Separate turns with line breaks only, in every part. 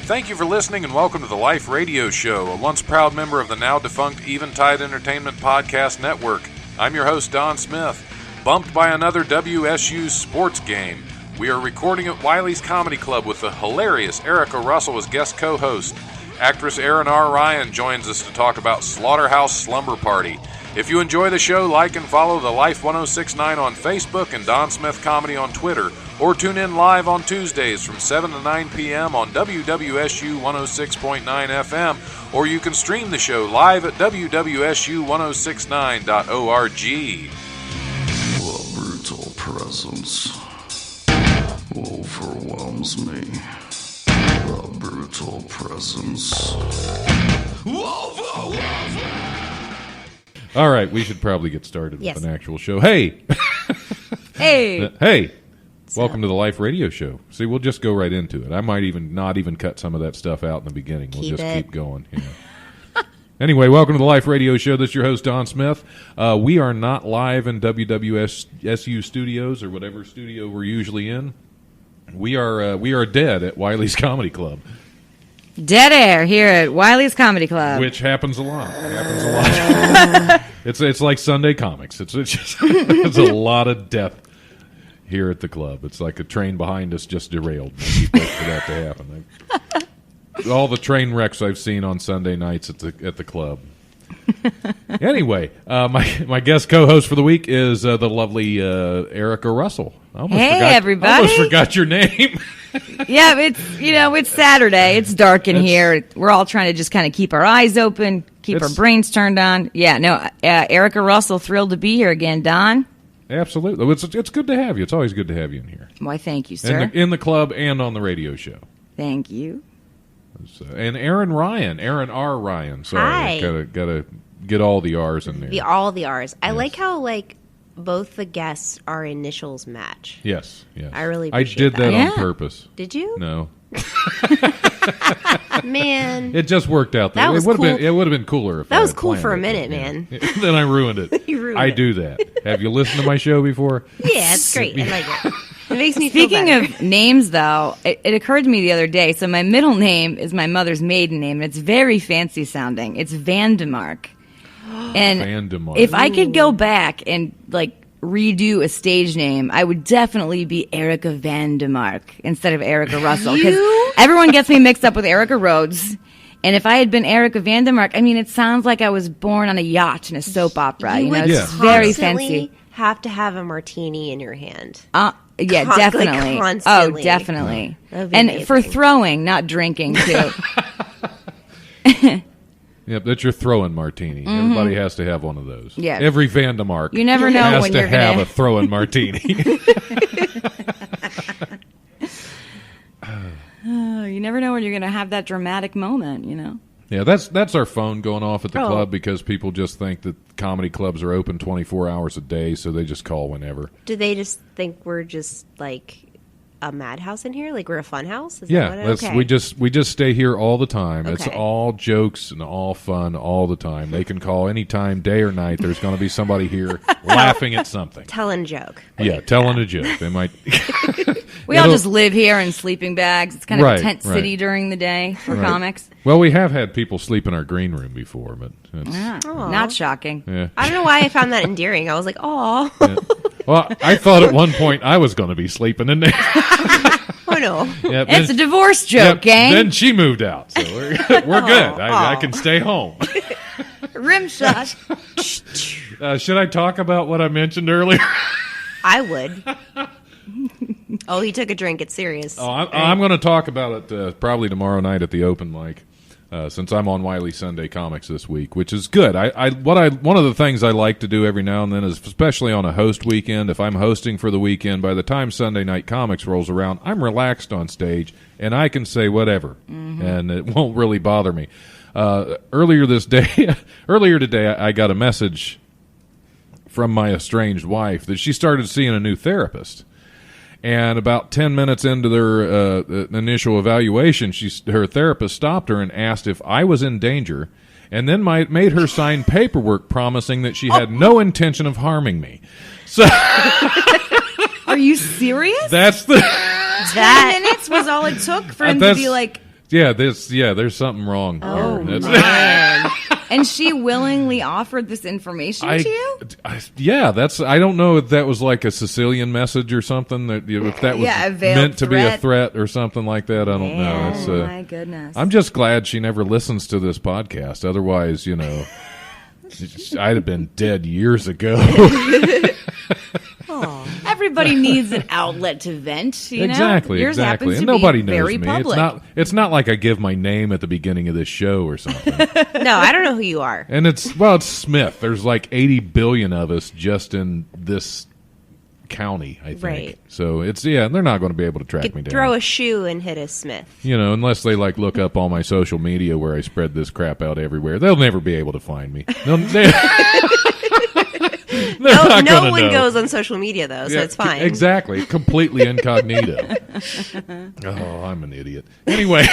Thank you for listening and welcome to the Life Radio Show, a once proud member of the now defunct Eventide Entertainment Podcast Network. I'm your host, Don Smith. Bumped by another WSU sports game. We are recording at Wiley's Comedy Club with the hilarious Erica Russell as guest co-host. Actress Erin R. Ryan joins us to talk about Slaughterhouse Slumber Party. If you enjoy the show, like and follow the Life 1069 on Facebook and Don Smith Comedy on Twitter, or tune in live on Tuesdays from 7 to 9 p.m. on WWSU 106.9 FM, or you can stream the show live at wwsu1069.org.
The brutal presence overwhelms me. The brutal presence overwhelms me.
All right, we should probably get started with an actual show. Hey!
Hey!
Hey! Welcome to the Life Radio Show. See, we'll just go right into it. I might not even cut some of that stuff out in the beginning. We'll just keep going. Yeah. Anyway, welcome to the Life Radio Show. This is your host, Don Smith. We are not live in WWSU studios or whatever studio we're usually in. We are dead at Wiley's Comedy Club.
Dead air here at Wiley's Comedy Club.
Which happens a lot. It's like Sunday comics. It's a lot of death here at the club. It's like a train behind us just derailed. For that to happen. All the train wrecks I've seen on Sunday nights at the club. Anyway, my guest co-host for the week is the lovely Erica Russell.
Everybody!
I almost forgot your name.
Yeah, it's Saturday. It's dark in here. We're all trying to just kind of keep our eyes open, keep our brains turned on. Yeah, no, Erica Russell, thrilled to be here again, Don.
Absolutely. It's good to have you. It's always good to have you in here.
Why, thank you, sir.
In the club and on the radio show.
Thank you.
And Erin R. Ryan. Sorry,
Hi.
Gotta get all the R's in there.
All the R's. I like how both the guests, our initials match.
Yes.
I really appreciate
I did that
Yeah.
on purpose.
Did you?
No.
Man.
It just worked out.
That was cool.
It would have been cooler if
That
I
was
had
cool
planned
for a
it,
minute,
but,
man.
Then I ruined it.
You ruined
I
it.
do that. Have you listened to my show before?
Yeah, it's great. I like it. It makes me
Speaking
feel better.
of names, though, it occurred to me the other day. So my middle name is my mother's maiden name, and it's very fancy sounding. It's Vandemark. And
Vandemark.
if I could go back and redo a stage name, I would definitely be Erica Vandemark instead of Erica Russell, because everyone gets me mixed up with Erica Rhodes. And if I had been Erica Vandemark, I mean, it sounds like I was born on a yacht in a soap opera.
You would
it's very fancy.
constantly have to have a martini in your hand.
Yeah, definitely.
Constantly.
Oh, definitely.
That would be
And
amazing.
for throwing, not drinking, too.
Yep, that's your throwing martini. Everybody has to have one of those.
Yeah.
Every Vandemark
You never know
has
when
to
you're
have
gonna
a throwing martini.
You never know when you're going to have that dramatic moment,
Yeah, that's our phone going off at the
Oh.
club because people just think that comedy clubs are open 24 hours a day, so they just call whenever.
Do they just think we're just a madhouse in here? We're a fun house? Is
Yeah,
that what okay.
we just stay here all the time. It's
Okay.
all jokes and all fun all the time. They can call anytime, day or night. There's going to be somebody here laughing at something.
Telling a joke.
Yeah, telling a joke. They might.
We all just live here in sleeping bags. It's kind of
Right,
a tent
right.
city during the day for
Right.
comics.
Well, we have had people sleep in our green room before, but it's,
Not shocking.
yeah.
I don't know why I found that endearing. I was like, oh.
Yeah. Well, I thought at one point I was going to be sleeping in there.
Oh, no.
Yeah,
It's a divorce joke,
yep,
gang.
Then she moved out, so we're good. I can stay home.
Rim shot.
Should I talk about what I mentioned earlier?
I would. Oh, he took a drink. It's serious.
Oh, I'm going to talk about it probably tomorrow night at the open mic, since I'm on Wiley Sunday Comics this week, which is good. One of the things I like to do every now and then is, especially on a host weekend, if I'm hosting for the weekend, by the time Sunday Night Comics rolls around, I'm relaxed on stage and I can say whatever, and it won't really bother me. Earlier today, I got a message from my estranged wife that she started seeing a new therapist. And about 10 minutes into their initial evaluation, her therapist stopped her and asked if I was in danger, and then made her sign paperwork promising that she had no intention of harming me. So
Are you serious?
that's the
10 minutes was all it took for him to be like,
there's something wrong.
Oh,
That's-
man. And she willingly offered this information to you?
I don't know if that was like a Sicilian message or something. If that was
a veiled
meant to be a
threat.
threat or something like that. I don't know. It's,
Oh, my goodness.
I'm just glad she never listens to this podcast. Otherwise, I'd have been dead years ago.
Everybody needs an outlet to vent, you know?
Exactly.
Yours happens
And
to
nobody
be
knows
very
me.
public.
It's not like I give my name at the beginning of this show or something.
No, I don't know who you are.
And it's Smith. There's like 80 billion of us just in this county, I think.
Right.
So they're not going to be able to track me down.
Throw a shoe and hit a Smith.
Unless they look up all my social media where I spread this crap out everywhere. They'll never be able to find me.
No one goes on social media, though, so it's fine.
Exactly. Completely incognito. Oh, I'm an idiot. Anyway.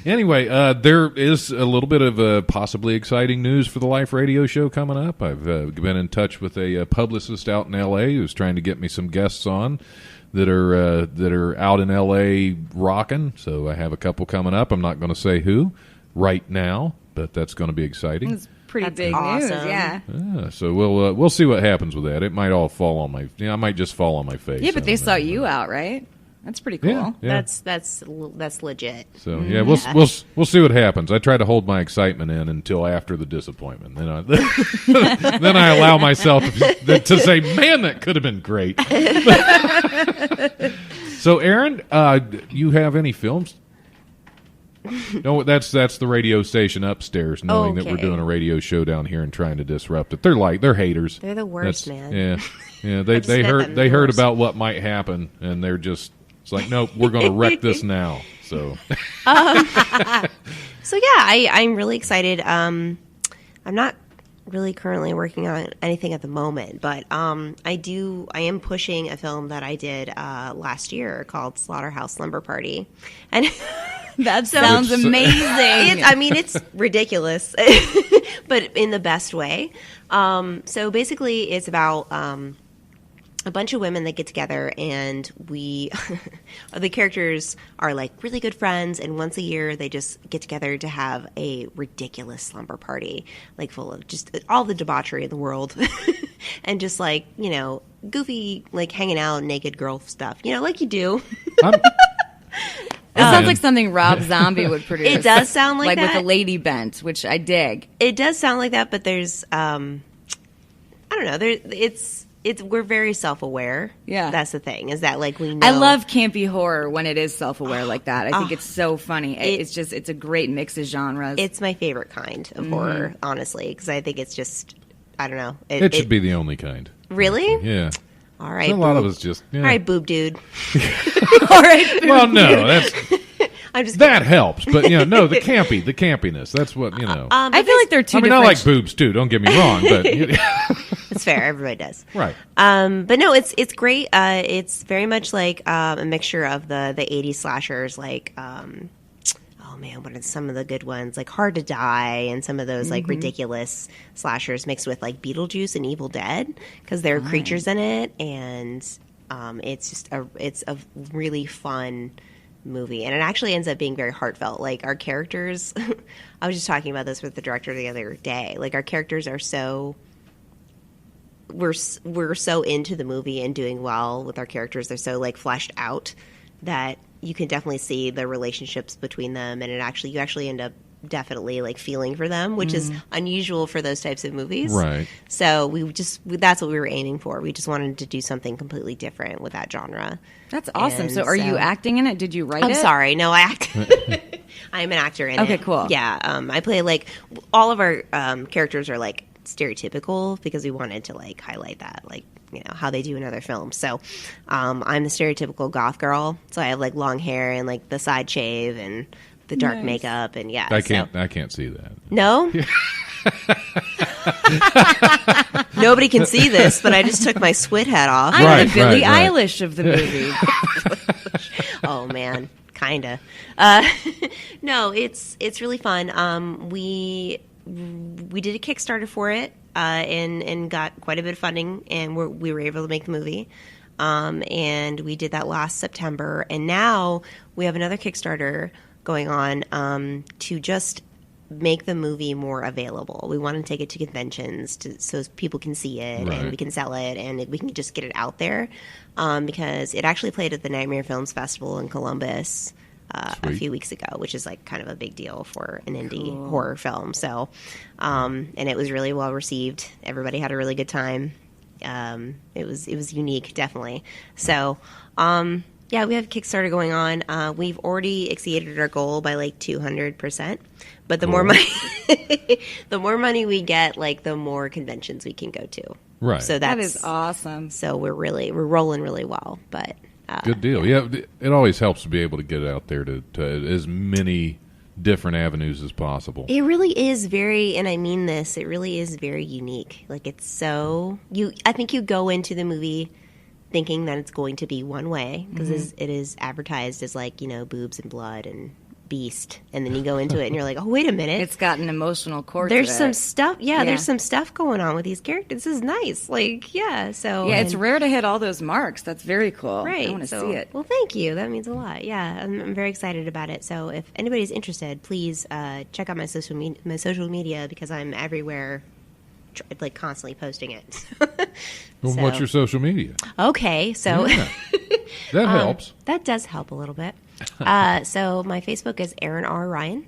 There is a little bit of possibly exciting news for the Life Radio show coming up. I've been in touch with a publicist out in L.A. who's trying to get me some guests on that are out in L.A. rocking. So I have a couple coming up. I'm not going to say who right now, but that's going to be exciting.
It's pretty
That's
big
awesome.
news, yeah.
So we'll see what happens with that. It might all fall on I might just fall on my face.
Yeah, but they
I don't
saw
know.
you out, right? That's pretty cool.
Yeah.
That's legit.
So we'll see what happens. I try to hold my excitement in until after the disappointment. Then I allow myself to say, "Man, that could have been great." So, Aaron, you have any films? No, that's the radio station upstairs, knowing that we're
Okay.
doing a radio show down here and trying to disrupt it. They're haters.
They're the worst,
That's-
man.
Yeah.
just
They
met
heard
them,
they
the
heard
worst.
about what might happen, and they're just it's like, nope, we're going to wreck this now. So
So yeah, I'm really excited. I'm not really currently working on anything at the moment, but I am pushing a film that I did last year called Slaughterhouse Slumber Party, and
That sounds
Which-
amazing.
it's ridiculous, but in the best way. So basically, it's about a bunch of women that get together, and the characters are like really good friends, and once a year they just get together to have a ridiculous slumber party, like full of just all the debauchery in the world, and just like, goofy, like hanging out, naked girl stuff, like you do.
I'm-
It sounds
Man.
like something Rob Zombie would produce.
It does sound like
with
that.
a lady bent, which I dig.
It does sound like that, but there's, I don't know. We're very self-aware.
Yeah.
That's the thing, is that like we know.
I love campy horror when it is self-aware like that. I think it's so funny. It's a great mix of genres.
It's my favorite kind of horror, honestly, because I think it's just, I don't know.
it should be the only kind.
Really?
Yeah.
All right.
A lot of us just. Yeah.
All right, boob dude.
all right.
Well, no, that's
I'm just
that helps, but no, the campiness. That's what
I feel like they're two
I mean,
different.
I like boobs too. Don't get me wrong, but
It's fair. Everybody does.
right.
But no, it's great. It's very much like a mixture of the 80s slashers, like oh man, what are some of the good ones? Like Hard to Die, and some of those like ridiculous slashers mixed with like Beetlejuice and Evil Dead, because there are creatures in it, and it's just it's a really fun movie, and it actually ends up being very heartfelt. Like our characters, I was just talking about this with the director the other day. Like our characters are so. We're so into the movie and doing well with our characters. They're so like fleshed out that you can definitely see the relationships between them, and you actually end up definitely like feeling for them, which is unusual for those types of movies.
Right.
So that's what we were aiming for. We just wanted to do something completely different with that genre.
That's awesome.
And
So are you acting in it? Did you write it?
I'm sorry. No, I act. I'm an actor in it.
Okay, cool.
Yeah. I play like all of our characters are like stereotypical because we wanted to like highlight that, like, how they do in other films. So I'm the stereotypical goth girl. So I have like long hair and like the side shave and the dark
Nice.
makeup, and yeah.
I can't see that.
No? Nobody can see this, but I just took my SWIT hat off.
I'm
Right,
the Billie
right.
Eilish of the movie.
Oh man, kinda. No, it's really fun. We did a Kickstarter for it, and got quite a bit of funding, and we were able to make the movie. And we did that last September. And now we have another Kickstarter going on to just make the movie more available. We want to take it to conventions so people can see it and we can sell it and we can just get it out there. Because it actually played at the Nightmare Films Festival in Columbus a few weeks ago, which is like kind of a big deal for an indie horror film. So, and it was really well received. Everybody had a really good time. It was unique, definitely. So, yeah, we have Kickstarter going on. We've already exceeded our goal by like 200%. But the more money, the more money we get, like the more conventions we can go to.
Right.
So
that is awesome.
So we're rolling really well. But
good deal. Yeah, it always helps to be able to get out there to as many different avenues as possible.
It really is very, and I mean this, it really is very unique. Like it's so I think you go into the movie thinking that it's going to be one way because it is advertised as like, boobs and blood and beast, and then you go into it and you're like, oh, wait a minute,
it's got an emotional core.
There's some stuff, there's some stuff going on with these characters. This is nice, like, it's rare to hit all those marks. That's very cool. Right, I want to see it. Well, thank you. That means a lot. Yeah, I'm very excited about it. So if anybody's interested, please check out my social media because I'm everywhere, like constantly posting it.
Well, what's your social media?
Okay, so
that helps.
That does help a little bit. So my Facebook is Erin R. Ryan,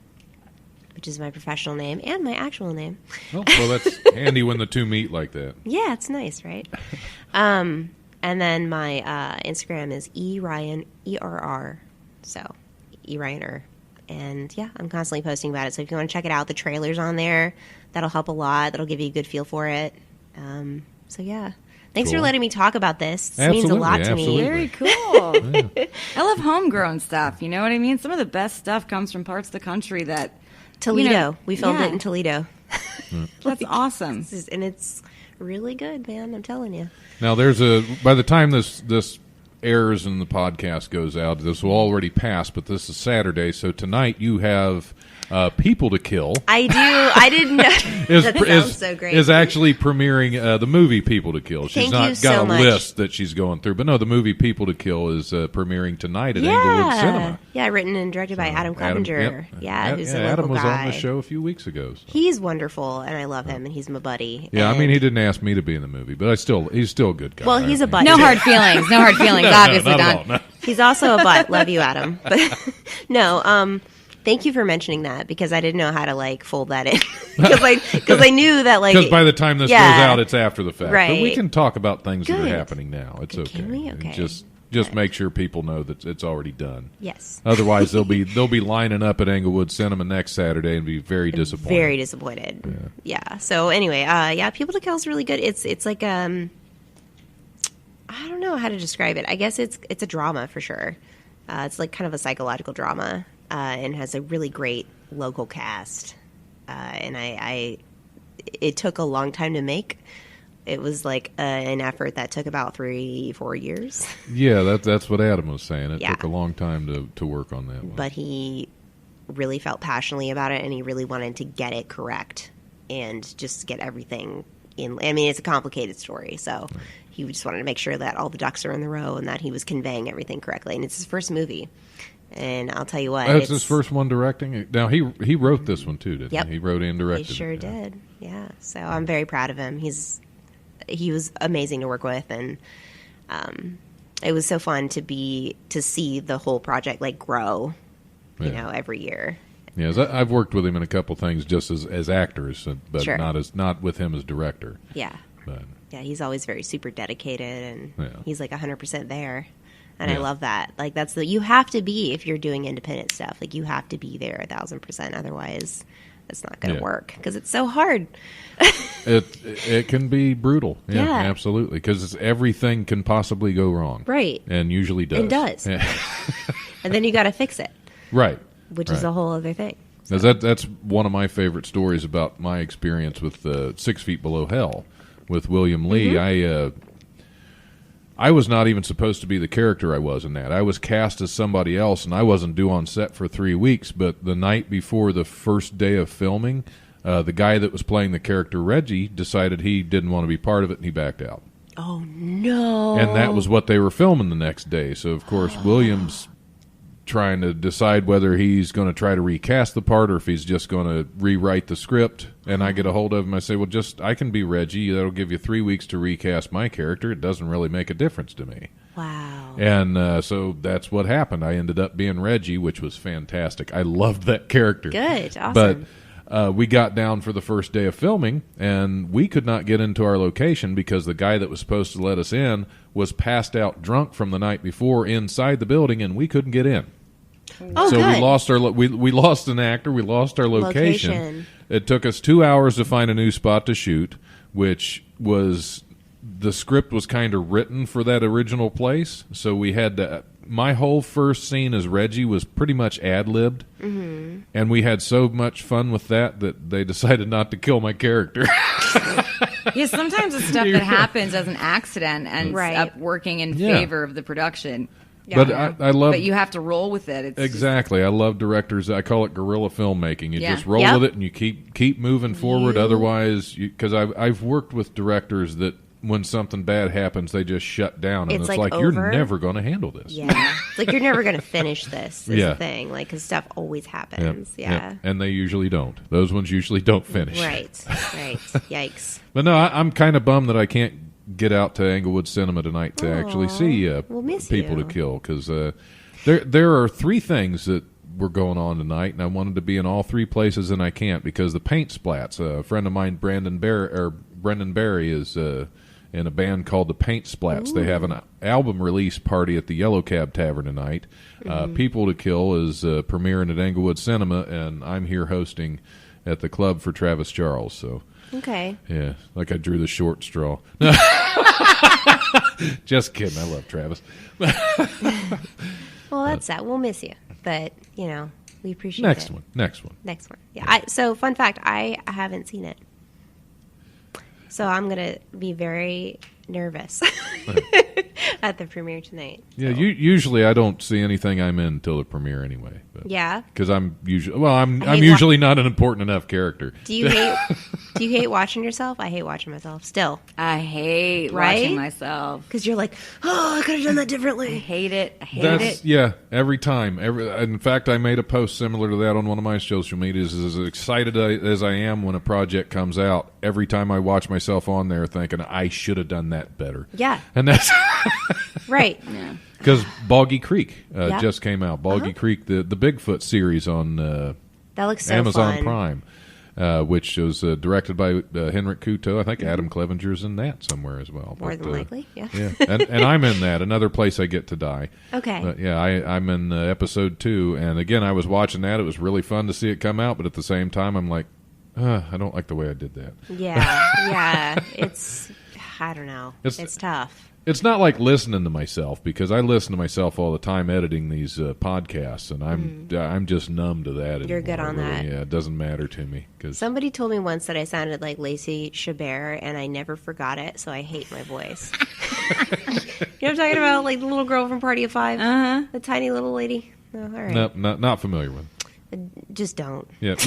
which is my professional name and my actual name.
Oh, well, that's handy when the two meet like that.
Yeah, it's nice, right? And then my Instagram is eRyan, ERR, so eRyaner. And yeah, I'm constantly posting about it. So if you want to check it out, the trailer's on there. That'll help a lot. That'll give you a good feel for it. So yeah. Thanks for letting me talk about this. This means a lot to me.
Very cool. I love homegrown stuff. You know what I mean? Some of the best stuff comes from parts of the country that...
Toledo. We filmed it in Toledo.
That's awesome.
And it's really good, man. I'm telling you.
Now, by the time this airs and the podcast goes out, this will already pass, but this is Saturday, so tonight you have... People to Kill.
I do. I didn't know. That sounds so great.
Is actually premiering the movie People to Kill. She's not got a list that she's going through, but no, the movie People to Kill is premiering tonight at Englewood Cinema.
Yeah, written and directed by Adam Clevenger. Who's a local
Adam was
guy.
on the show a few weeks ago. So.
He's wonderful, and I love him, and he's my buddy.
Yeah, I mean, he didn't ask me to be in the movie, but he's still a good guy.
Well, he's a butt.
No hard feelings. No hard feelings, obviously, Don.
No.
He's also a butt. Love you, Adam. But no, thank you for mentioning that because I didn't know how to like fold that in because I knew that like
because by the time this goes out, it's after the fact.
Right.
But we can talk about things that are happening now. It's okay.
Can we? Okay.
Just make sure people know that it's already done.
Yes.
Otherwise, they'll be lining up at Englewood Cinema next Saturday and be very disappointed.
Very disappointed. Yeah. So anyway, People to Kill is really good. It's like I don't know how to describe it. I guess it's a drama for sure. It's like kind of a psychological drama. And has a really great local cast. And it took a long time to make. It was like an effort that took about 3-4 years.
Yeah, that's what Adam was saying. It took a long time to work on that one.
But he really felt passionately about it, and he really wanted to get it correct and just get everything in. I mean, it's a complicated story, so he just wanted to make sure that all the ducks are in the row and that he was conveying everything correctly. And it's his first movie. And I'll tell you what,
that's his first one directing. Now he wrote this one too, didn't he? He wrote and directed.
He sure did. Yeah. So I'm very proud of him. He was amazing to work with, and it was so fun to see the whole project like grow, every year.
Yeah, I've worked with him in a couple things just as actors, but not with him as director.
Yeah.
But
he's always very super dedicated, and he's like 100% there. And I love that. Like you have to be if you're doing independent stuff. Like you have to be there 1,000%. Otherwise, it's not going to work because it's so hard.
It can be brutal. Yeah, absolutely. Because everything can possibly go wrong.
Right.
And usually does.
It does. Yeah. And then you got to fix it.
Right.
Which is a whole other thing.
So. That's one of my favorite stories about my experience with 6 Feet Below Hell with William Lee. I was not even supposed to be the character I was in that. I was cast as somebody else, and I wasn't due on set for 3 weeks. But the night before the first day of filming, the guy that was playing the character Reggie decided he didn't want to be part of it, and he backed out.
Oh, no.
And that was what they were filming the next day. So, of course, Williams trying to decide whether he's going to try to recast the part or if he's just going to rewrite the script. And I get a hold of him. I say, well, I can be Reggie. That'll give you 3 weeks to recast my character. It doesn't really make a difference to me.
Wow.
And so that's what happened. I ended up being Reggie, which was fantastic. I loved that character.
Good. Awesome.
But we got down for the first day of filming, and we could not get into our location because the guy that was supposed to let us in was passed out drunk from the night before inside the building, and we couldn't get in.
Oh,
so
good.
we lost we lost an actor. We lost our location. It took us 2 hours to find a new spot to shoot, which was the script was kind of written for that original place. So we had to. My whole first scene as Reggie was pretty much ad-libbed, and we had so much fun with that they decided not to kill my character.
Yeah, sometimes the stuff that happens as an accident ends up working in favor of the production.
Yeah. But I love.
But you have to roll with it. It's
exactly. I love directors. I call it guerrilla filmmaking. You just roll with it and you keep moving forward. Otherwise, because I've worked with directors that when something bad happens, they just shut down, and it's like you're never going to handle this.
Yeah, it's like you're never going to finish this. Is the thing, like because stuff always happens. Yeah,
and they usually don't. Those ones usually don't finish.
Right. Yikes.
But no, I'm kind of bummed that I can't get out to Englewood Cinema tonight to actually see
we'll miss
People
you.
to Kill, because there are 3 things that were going on tonight, and I wanted to be in all 3 places, and I can't because the paint splats. A friend of mine, Brendan Barry, is in a band called the Paint Splats. Ooh. They have an album release party at the Yellow Cab Tavern tonight. People to Kill is premiering at Englewood Cinema, and I'm here hosting at the club for Travis Charles. So.
Okay.
Yeah, like I drew the short straw. Just kidding. I love Travis.
Well, that's sad. We'll miss you, but we appreciate
Next
it.
Next one.
Yeah. So, fun fact: I haven't seen it, so I'm gonna be very nervous at the premiere tonight.
Yeah. Usually I don't see anything I'm in until the premiere anyway. But,
yeah.
Because I'm usually not an important enough character.
Do you hate watching yourself? I hate watching myself still.
I hate watching myself.
Because you're like, oh, I could have done that differently.
I hate it.
Yeah, every time. In fact, I made a post similar to that on one of my social medias. As excited as I am when a project comes out, every time I watch myself on there thinking, I should have done that better.
Yeah.
And that's...
Right. Yeah.
Because Boggy Creek just came out. Boggy Creek, the Bigfoot series on
that looks so
Amazon
fun.
Prime, which was directed by Henrik Kuto. I think Adam Clevenger's in that somewhere as well.
More than likely, yeah.
And I'm in that, Another Place I Get to Die.
Okay.
But I'm in episode 2, and again, I was watching that. It was really fun to see it come out, but at the same time, I'm like, I don't like the way I did that.
Yeah. It's, I don't know. It's tough.
It's not like listening to myself, because I listen to myself all the time editing these podcasts, and I'm just numb to that.
You're good on that.
Yeah, it doesn't matter to me. Cause
somebody told me once that I sounded like Lacey Chabert, and I never forgot it, so I hate my voice. You know what I'm talking about? Like the little girl from Party of Five? Uh-huh. The tiny little lady? Oh, all right.
Nope, not familiar with.
Just don't.
Yeah,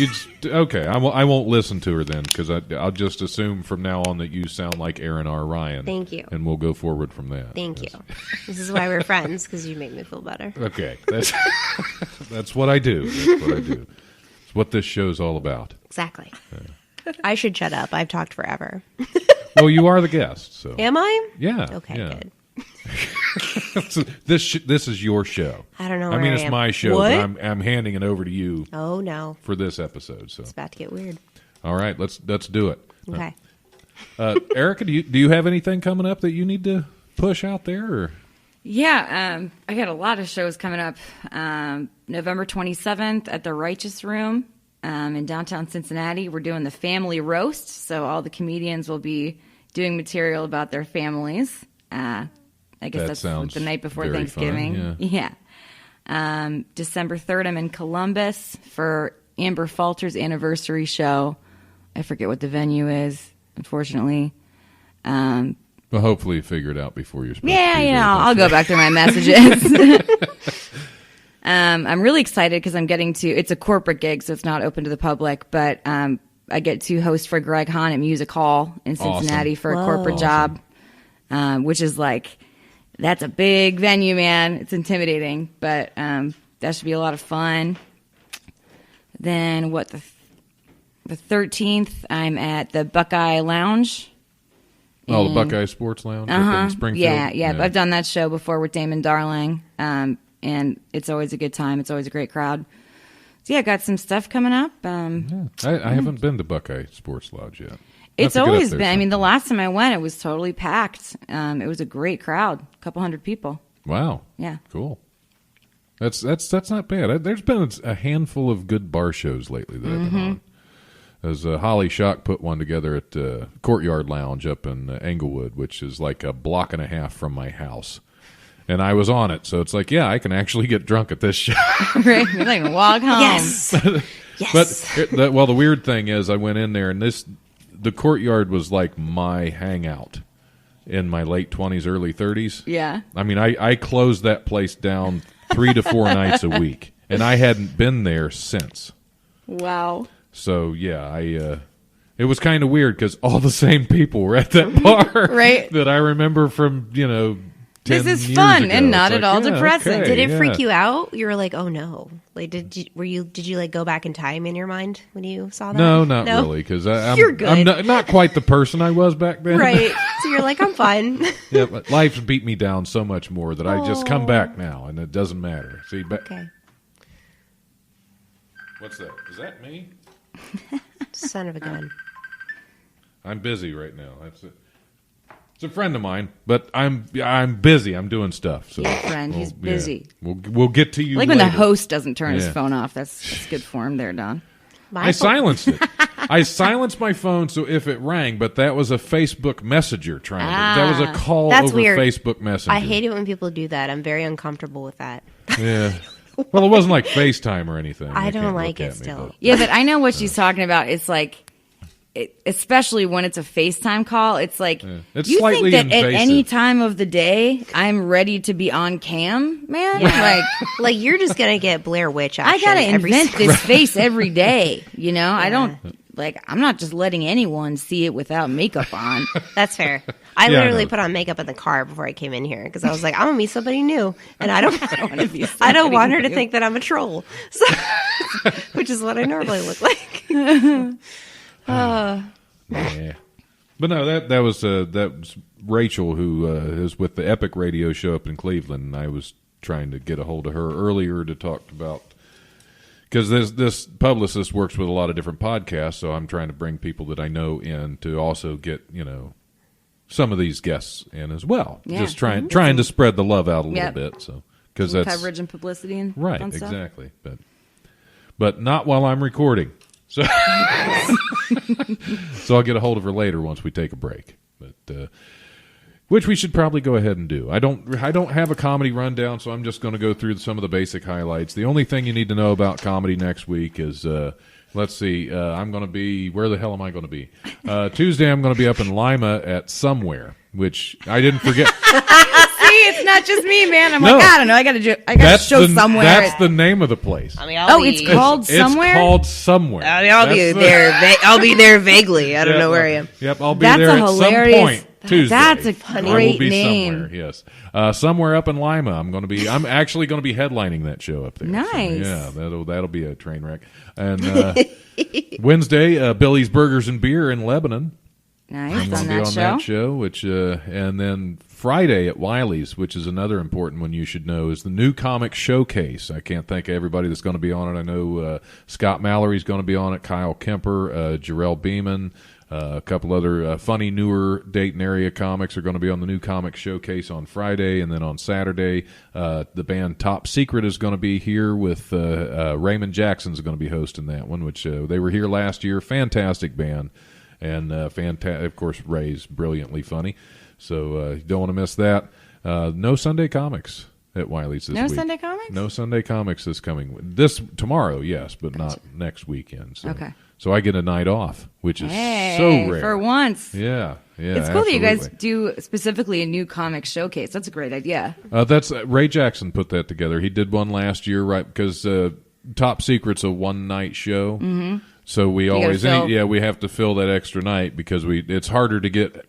okay. I won't listen to her then, because I'll just assume from now on that you sound like Aaron R. Ryan.
Thank you.
And we'll go forward from that.
Thank you. This is why we're friends, because you make me feel better.
Okay, that's what I do. That's what I do. It's what this show's all about.
Exactly. I should shut up. I've talked forever.
Well, you are the guest, so.
Am I?
Yeah.
Okay, good.
This is your show.
I don't know.
I mean, it's my show,
what?
but I'm handing it over to you.
Oh no!
For this episode, so
it's about to get weird.
All right, let's do it.
Okay.
Erica, do you have anything coming up that you need to push out there? Or?
Yeah, I got a lot of shows coming up. November 27th at the Righteous Room in downtown Cincinnati. We're doing the family roast, so all the comedians will be doing material about their families. I guess that's the night before Thanksgiving.
Fun,
yeah. December 3rd, I'm in Columbus for Amber Falter's anniversary show. I forget what the venue is, unfortunately.
Well, hopefully you figure it out before you're supposed to.
Yeah, I'll go back through my messages. I'm really excited because I'm getting to, it's a corporate gig, so it's not open to the public, but I get to host for Greg Hahn at Music Hall in Cincinnati for a corporate job. which is like, that's a big venue, man. It's intimidating, but that should be a lot of fun. Then the 13th, I'm at the Buckeye Lounge.
Oh, the Buckeye Sports Lounge up in Springfield?
Yeah. I've done that show before with Damon Darling, and it's always a good time. It's always a great crowd. So, yeah, got some stuff coming up.
I haven't been to Buckeye Sports Lodge yet.
It's always been. I mean, the last time I went, it was totally packed. It was a great crowd, a couple hundred people.
Wow.
Yeah.
Cool. That's not bad. There's been a handful of good bar shows lately that I've been on. As Holly Shock put one together at Courtyard Lounge up in Englewood, which is like a block and a half from my house. And I was on it, so it's like, yeah, I can actually get drunk at this show.
Right? You're like, walk home.
Yes. Yes.
But the weird thing is, I went in there, and the Courtyard was like my hangout in my late 20s, early 30s.
Yeah.
I mean, I closed that place down 3 to 4 nights a week, and I hadn't been there since.
Wow.
So, yeah, it was kind of weird because all the same people were at that bar
right.
that I remember from, 10
this is
years
fun
ago.
and not
It's
at all depressing.
okay,
Did it freak you out? You were like, oh no. Like, did you like go back in time in your mind when you saw that?
No, not really, because
You're good.
I'm not quite the person I was back then.
Right. So you're like, I'm fine.
Yeah, but life's beat me down so much more that I just come back now, and it doesn't matter. See,
Okay.
What's that? Is that me?
Son of a gun.
I'm busy right now. That's it. It's a friend of mine, but I'm busy. I'm doing stuff. So
Your friend, he's busy.
We'll get to you.
Like
later.
when the host doesn't turn his
Yeah.
phone off. That's good for him there, Don.
I silenced it. I silenced my phone so if it rang, but that was a Facebook Messenger that was a call
That's
over
weird.
Facebook Messenger.
I hate it when people do that. I'm very uncomfortable with that.
Yeah. Well, it wasn't like FaceTime or anything.
I
They
don't
can't
like
look
it
at me,
still.
but-
Yeah, but I know what she's talking about. It's like, especially when it's a FaceTime call, it's like,
It's
you
slightly
think that
invasive.
at any time of the day, I'm ready to be on cam, man? Like,
Like, you're just going to get Blair Witch
I
action
gotta
every
invent
single-
this face every day, I don't, I'm not just letting anyone see it without makeup on.
That's fair. I
Yeah, I
literally
know.
put on makeup in the car before I came in here because I was like, I'm gonna meet somebody new, and I don't
be
I don't want her
somebody
to
new.
think that I'm a troll, so, which is what I normally look like.
Yeah. But no, that was Rachel, who is with the Epic Radio show up in Cleveland, and I was trying to get a hold of her earlier to talk about, because this publicist works with a lot of different podcasts, so I'm trying to bring people that I know in to also get some of these guests in as well.
Yeah.
Just trying to spread the love out a little
Yep.
bit, so because that's
Coverage and publicity and
right,
fun stuff.
exactly. But not while I'm recording. So, so I'll get a hold of her later once we take a break. But which we should probably go ahead and do. I don't have a comedy rundown, so I'm just going to go through some of the basic highlights. The only thing you need to know about comedy next week is let's see, I'm going to be, where the hell am I going to be? Tuesday I'm going to be up in Lima at Somewhere, which I didn't forget.
See, it's not just me, man. I'm
No.
like, I don't know. I got to show somewhere.
That's the name of the place.
I mean,
it's called Somewhere?
It's called Somewhere.
I'll be
That's the-
there. I'll be there vaguely. I don't know where I am.
Yep, I'll be
That's
there
a
at
hilarious-
some point Tuesday.
That's a
I
great
will be
name.
Somewhere, yes. Somewhere up in Lima. I'm actually going to be headlining that show up there. So,
Nice.
yeah, that'll be a train wreck. And Wednesday, Billy's Burgers and Beer in Lebanon.
Nice
I'm going
on
to be
that
on
show.
that show, which and then Friday at Wiley's, which is another important one you should know, is the New Comic Showcase. I can't thank everybody that's going to be on it. I know Scott Mallory's going to be on it, Kyle Kemper, Jarrell Beeman, a couple other funny newer Dayton area comics are going to be on the New Comic Showcase on Friday, and then on Saturday, the band Top Secret is going to be here with Raymond Jackson's going to be hosting that one, which they were here last year. Fantastic band. And of course, Ray's brilliantly funny, so you don't want to miss that. No Sunday comics at Wiley's this week.
No Sunday comics?
No Sunday comics tomorrow, yes, but not next weekend. So.
Okay.
So I get a night off, which is
Hey,
so rare
for once.
Yeah.
It's cool that you guys
absolutely.
do specifically a new comic showcase. That's a great idea.
That's Ray Jackson put that together. He did one last year, right? Because Top Secret's a one night show. Mm-hmm. So we always,
fill-
we have to fill that extra night because it's harder to get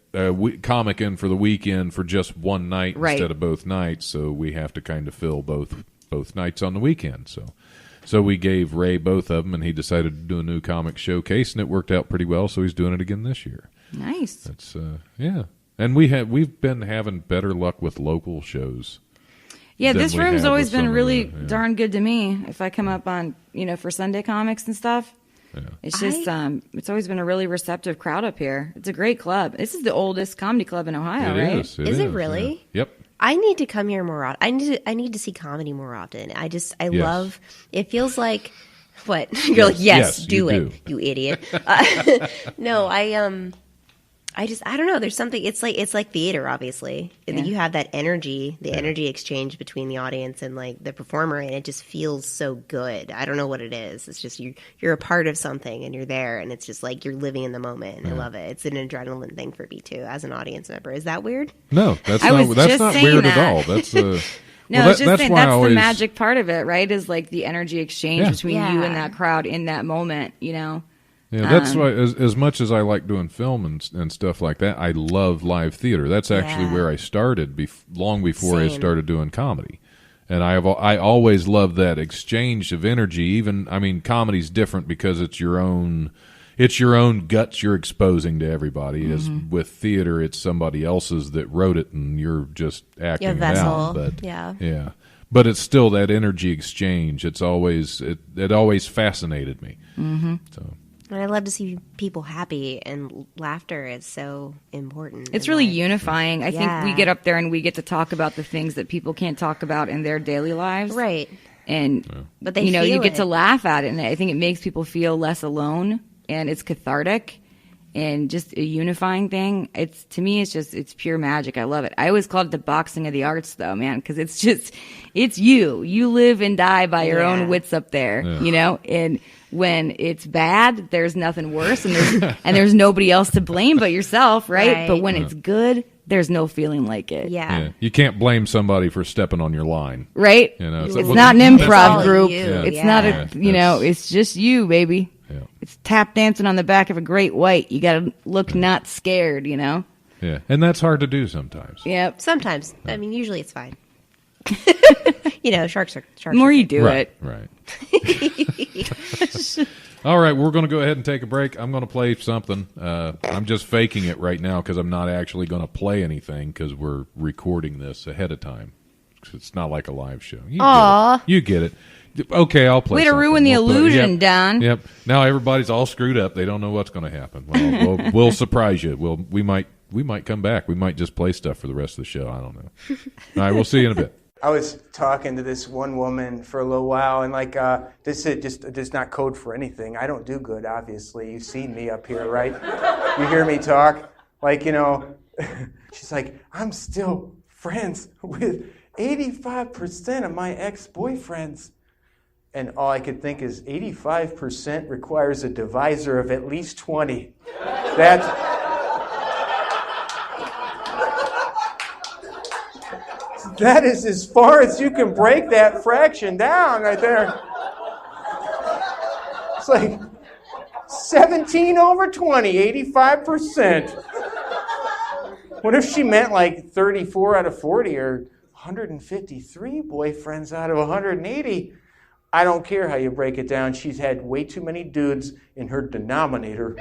comic in for the weekend for just one night
Right.
instead of both nights, so we have to kind of fill both nights on the weekend. So we gave Ray both of them, and he decided to do a new comic showcase, and it worked out pretty well. So he's doing it again this year.
Nice.
That's yeah, and we've been having better luck with local shows.
Yeah,
than
this
we
room's
had
always
with
been
some of
really
the- yeah.
darn good to me. If I come up on, for Sunday comics and stuff, it's just it's always been a really receptive crowd up here. It's a great club. This is the oldest comedy club in Ohio,
It
right?
is.
Is it really?
Yeah. Yep.
I need to come here more often. I need to see comedy more often. I love. It feels like what you're like. Yes,
Yes,
do
you
it,
do.
you idiot. No, I don't know. There's something. It's like theater, obviously.
Yeah.
You have that energy, the energy exchange between the audience and like the performer, and it just feels so good. I don't know what it is. It's just you're a part of something, and you're there, and it's just like you're living in the moment. And I love it. It's an adrenaline thing for me too, as an audience member. Is that weird?
No, that's
I was
not
just saying
weird
that.
at all. That's
No,
well,
I was just saying
why I
that's
always,
the magic part of it, right? Is like the energy exchange
Yeah.
between you and that crowd in that moment,
Yeah, that's why. As much as I like doing film and stuff like that, I love live theater. That's actually
Yeah.
where I started long before I
Same.
started doing comedy. And I always loved that exchange of energy. Even comedy's different because it's your own guts you're exposing to everybody. As with theater, it's somebody else's that wrote it, and you're just acting it
vessel.
out. But
Yeah.
but it's still that energy exchange. It's always it always fascinated me. So.
And I love to see people happy, and laughter is so important.
It's
in
really
life.
unifying. I think we
Yeah.
get up there and we get to talk about the things that people can't talk about in their daily lives.
Right.
And,
But they
you
feel
get
it.
to laugh at it. And I think it makes people feel less alone, and it's cathartic and just a unifying thing. To me, it's pure magic. I love it. I always called it the boxing of the arts though, man, because it's you live and die by your own wits up there, and when it's bad, there's nothing worse, and there's nobody else to blame but yourself, right?
Right.
But when it's good, there's no feeling like it.
Yeah.
You can't blame somebody for stepping on your line.
Right?
It's
It's
like,
not an
well,
improv
all
group.
you.
It's
Yeah.
not
Yeah,
it's just you, baby.
Yeah.
It's tap dancing on the back of a great white. You got to look not scared,
Yeah, and that's hard to do sometimes.
Yep.
Sometimes. I mean, usually it's fine. Sharks are
The more you do
Right,
it.
right. All right, we're going to go ahead and take a break. I'm going to play something. I'm just faking it right now because I'm not actually going to play anything because we're recording this ahead of time. It's not like a live show. You get it. Okay, I'll play
Way to
something.
ruin the
We'll play-
illusion,
yep,
Don.
Yep. Now everybody's all screwed up. They don't know what's going to happen. Well, we'll surprise you. We might come back. We might just play stuff for the rest of the show. I don't know. All right, we'll see you in a bit.
I was talking to this one woman for a little while, and this is just not code for anything. I don't do good, obviously. You've seen me up here, right? You hear me talk, she's like, I'm still friends with 85% of my ex-boyfriends. And all I could think is 85% requires a divisor of at least 20. That is as far as you can break that fraction down right there. It's like 17 over 20, 85%. What if she meant like 34 out of 40 or 153 boyfriends out of 180? I don't care how you break it down. She's had way too many dudes in her denominator.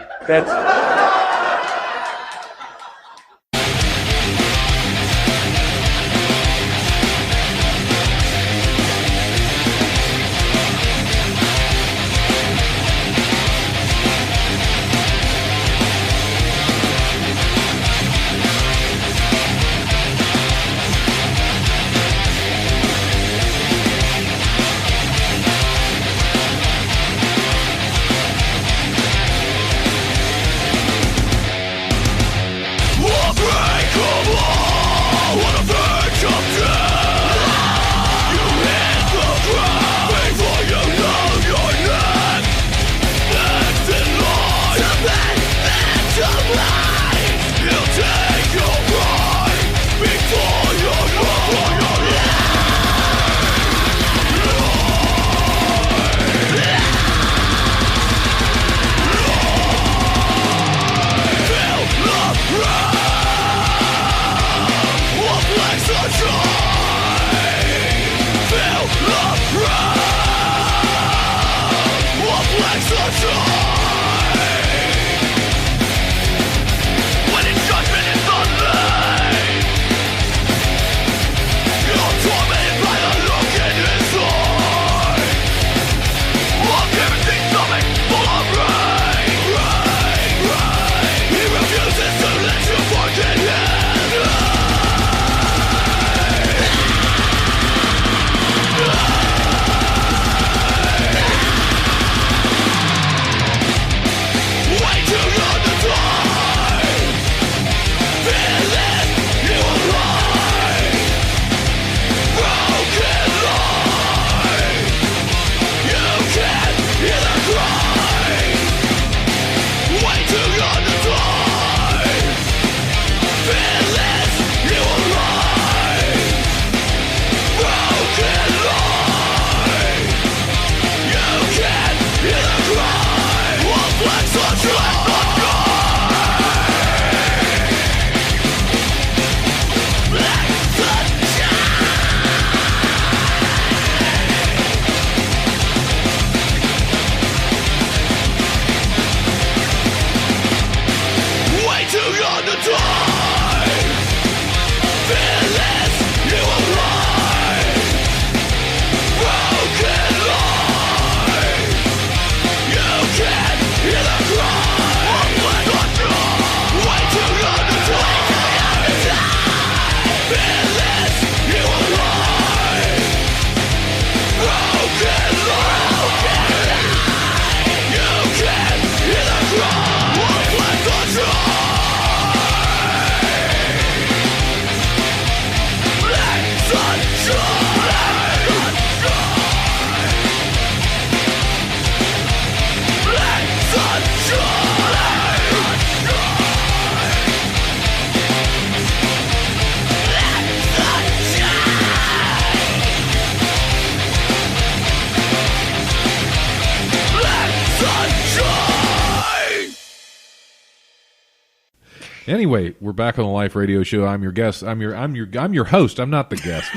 Anyway, we're back on the Life Radio Show. I'm your guest. I'm your host. I'm not the guest.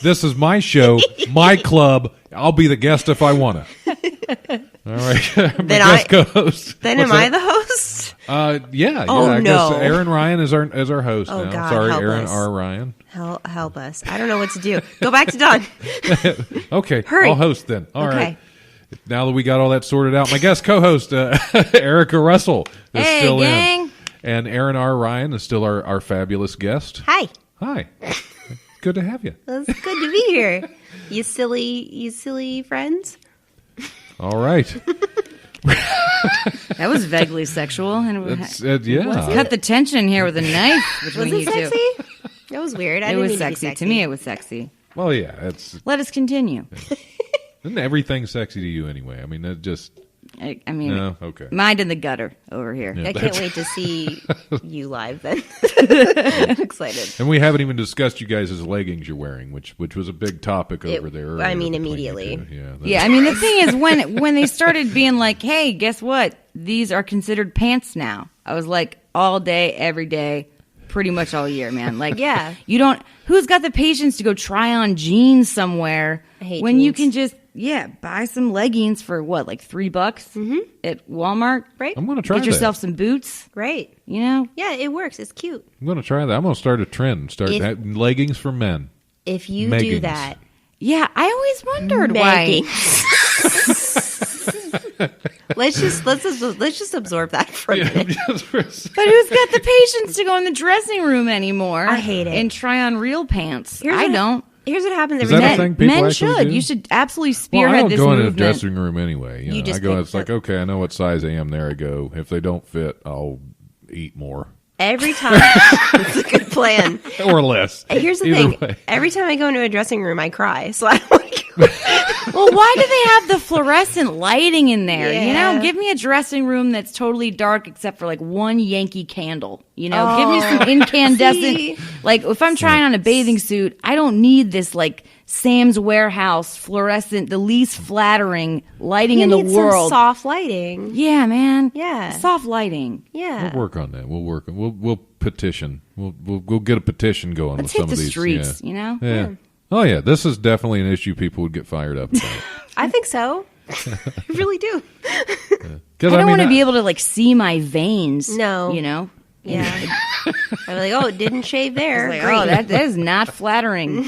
This is my show, my club. I'll be the guest if I want to. All right.
Then
guest co-host.
Then am I the host?
Yeah.
Oh,
I
no.
guess Aaron Ryan is our host
Oh,
now.
God,
Sorry,
help
Aaron
us.
R. Ryan.
Help us. I don't know what to do. Go back to Don.
Okay.
Hurry.
I'll host then. All right.
Okay.
Now that we got all that sorted out, my guest co-host, Erica Russell, is
Hey,
still
gang.
in. And Aaron R. Ryan is still our fabulous guest.
Hi.
Hi. Good to have you.
It's good to be here. You silly friends.
All right.
That was vaguely sexual. And
It's, yeah.
cut the tension here with a knife
Was
between
it
you two.
sexy? That was weird. I
It
didn't
was
mean
sexy.
To be sexy.
To me, it was sexy.
Well, yeah. It's
Let us continue.
isn't everything sexy to you anyway? I mean, it just
I mean,
no. Okay.
mind in the gutter over here.
Yeah.
I can't wait to see you live then. I'm excited.
And we haven't even discussed you guys' leggings you're wearing, which was a big topic over there.
I
earlier
mean,
between you
immediately.
two. Yeah.
Yeah, I mean, the thing is, when they started being like, hey, guess what? These are considered pants now. I was like, all day, every day, pretty much all year, man. Like,
Yeah.
you don't, who's got the patience to go try on jeans somewhere
I hate
when you
jeans.
can just, buy some leggings for what, like $3 at Walmart?
Right?
I'm going to try
Get yourself
that.
some boots,
Right.
you know?
Yeah, it works. It's cute.
I'm going to try that. I'm going to start a trend. Leggings for men.
If you
Meggings.
do that,
Yeah, I always wondered why.
let's just absorb that for a minute.
But who's got the patience to go in the dressing room anymore?
I hate it.
And try on real pants.
Here's
I
what-
don't.
Here's what happens
Is
every
that a
day.
thing people
Men
actually
should.
do?
You should absolutely
Well, I
spearhead
don't
this
go into a
movement.
dressing room anyway. You know,
just
I go.
pick
It's like, okay, I know what size I am. There I go. If they don't fit, I'll eat more
Every time. It's a good plan.
or less.
Here's the
Either
thing.
way.
Every time I go into a dressing room, I cry. So I don't want to go.
Well, why do they have the fluorescent lighting in there? You know,
Yeah.
give me a dressing room that's totally dark except for like one Yankee candle. You know, give me some incandescent.
See?
Like if I'm trying on a bathing suit, I don't need this like Sam's Warehouse fluorescent, the least flattering lighting in the
Some
world.
soft lighting.
Yeah, man.
Yeah.
Soft lighting.
Yeah.
We'll work on that. We'll work. We'll petition. We'll get a petition going
Let's
with some
hit
of
the
these.
streets,
yeah.
you know?
Yeah. Oh yeah, this is definitely an issue people would get fired up about.
I think so. I really do.
'Cause,
I don't want to
I-
be able to like see my veins.
No.
You know?
Yeah. I'm like, oh, didn't shave there.
Like,
Great.
oh, that is not flattering.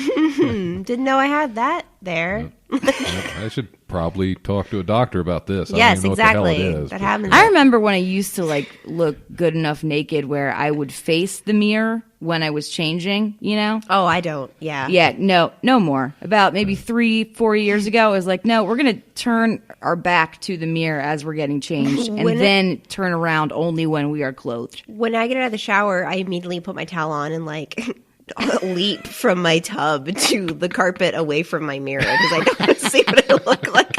Didn't know I had that there.
I should probably talk to a doctor about this. I
Yes,
don't even know what
exactly.
the hell it is,
That
but-
happens.
I remember when I used to like look good enough naked where I would face the mirror when I was changing, you know?
Oh, I don't. Yeah.
Yeah, no more. About maybe 3-4 years ago, I was like, no, we're going to turn our back to the mirror as we're getting changed and
When it-
then turn around only when we are clothed.
When I get out of the shower, I immediately put my towel on and like leap from my tub to the carpet away from my mirror because I don't want to see what I look like.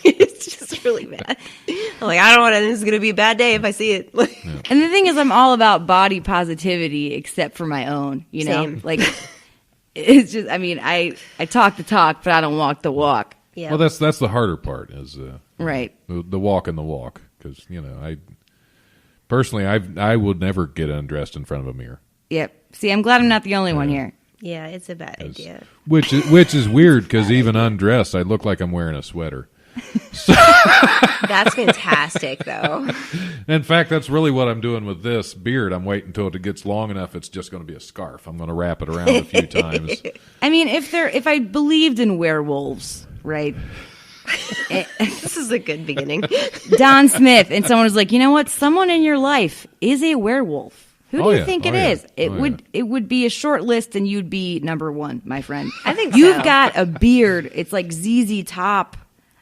It's just really bad. I'm like, I don't want to. This is going to be a bad day if I see it.
And the thing is, I'm all about body positivity except for my own, you know?
Same.
Like, it's just, I mean, I talk the talk, but I don't walk the walk.
Yeah.
Well, that's the harder part is
Right.
the walk and the walk because you know I personally I would never get undressed in front of a mirror.
Yep. See, I'm glad I'm not the only one here.
Yeah, it's a bad idea.
Which is weird because even undressed, I look like I'm wearing a sweater.
That's fantastic, though.
In fact, that's really what I'm doing with this beard. I'm waiting until it gets long enough. It's just going to be a scarf. I'm going to wrap it around a few times.
I mean, if I believed in werewolves, right?
This is a good beginning.
Don Smith and someone was like, you know what? Someone in your life is a werewolf. Who do
Oh,
you
yeah.
think it
Oh, yeah.
is? It
Oh,
would
yeah.
it would be a short list, and you'd be number one, my friend.
I think
you've
so.
got a beard. It's like ZZ Top.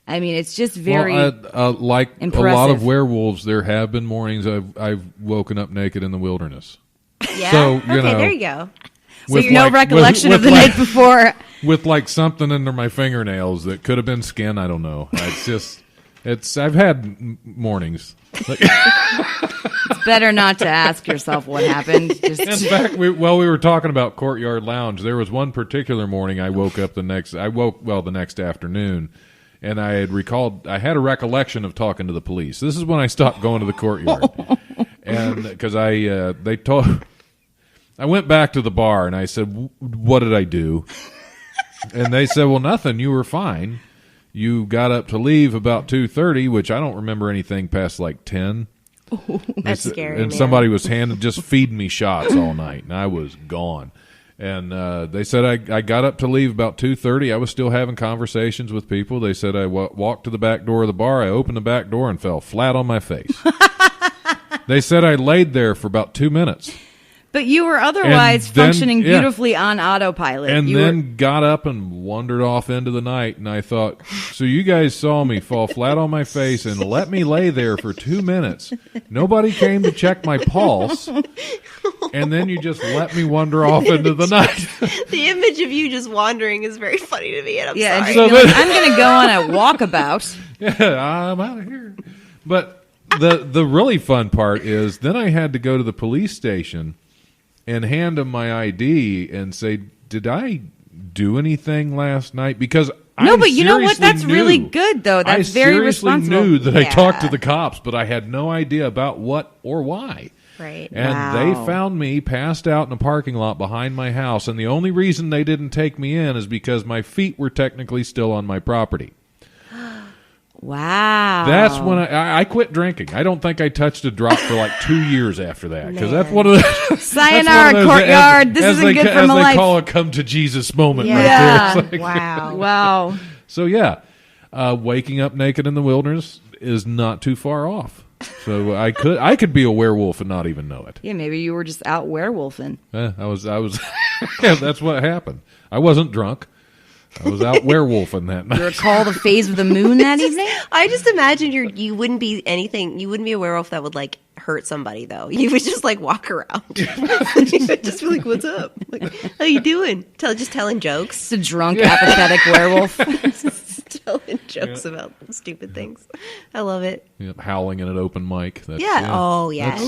I mean, it's just very.
Like a lot
impressive.
of werewolves, there have been mornings I've woken up naked in the wilderness.
Yeah.
So, you
okay,
know,
there you go.
With
no
like-
recollection
with
of the
like-
night before.
with like something under my fingernails that could have been skin. I don't know. It's just I've had mornings.
It's better not to ask yourself what happened.
In
Just
fact, we were talking about Courtyard Lounge. There was one particular morning I woke the next afternoon, and I had a recollection of talking to the police. This is when I stopped going to the Courtyard. And and because I went back to the bar and I said, "What did I do?" And they said, "Well, nothing. You were fine. You got up to leave about 2:30, which I don't remember anything past like 10."
That's scary.
And
man.
somebody was just feeding me shots all night, and I was gone. And they said I got up to leave about 2:30. I was still having conversations with people. They said I walked to the back door of the bar. I opened the back door and fell flat on my face. They said I laid there for about 2 minutes.
But you were otherwise
And then-
functioning
yeah.
beautifully on autopilot.
And
You
then got up and wandered off into the night. And I thought, so you guys saw me fall flat on my face and let me lay there for 2 minutes. Nobody came to check my pulse. And then you just let me wander off into the night.
The image of you just wandering is very funny to me, and I'm
yeah, and
sorry.
just be like, I'm going to go on a walkabout.
Yeah, I'm out of here. But the really fun part is then I had to go to the police station and hand them my ID and say, did I do anything last night? Because
No,
I
but you know what?
seriously
That's really
knew.
good, though. That's
I
very
seriously
responsible.
knew that I
Yeah.
talked to the cops, but I had no idea about what or why.
Right.
And
Wow.
they found me passed out in a parking lot behind my house, and the only reason they didn't take me in is because my feet were technically still on my property.
Wow.
That's when I quit drinking. I don't think I touched a drop for like 2 years after that, because that's one of the
Sayonara, courtyard. This isn't good for my
as
life.
they call it, come to Jesus moment
Yeah.
right there. It's like-
Wow.
Wow.
So yeah, waking up naked in the wilderness is not too far off. So I could be a werewolf and not even know it.
Yeah, maybe you were just out werewolfing.
I was. Yeah, that's what happened. I wasn't drunk. I was out werewolfing that night.
You recall the phase of the moon that evening?
I just imagine you wouldn't be anything. You wouldn't be a werewolf that would like hurt somebody though. You would just like walk around. You would just be like, "What's up? Like, how you doing?" Just telling jokes,
It's a drunk, apathetic werewolf.
telling jokes about stupid things. I love it.
Yeah, howling in an open mic. That's,
Yeah. Oh yes.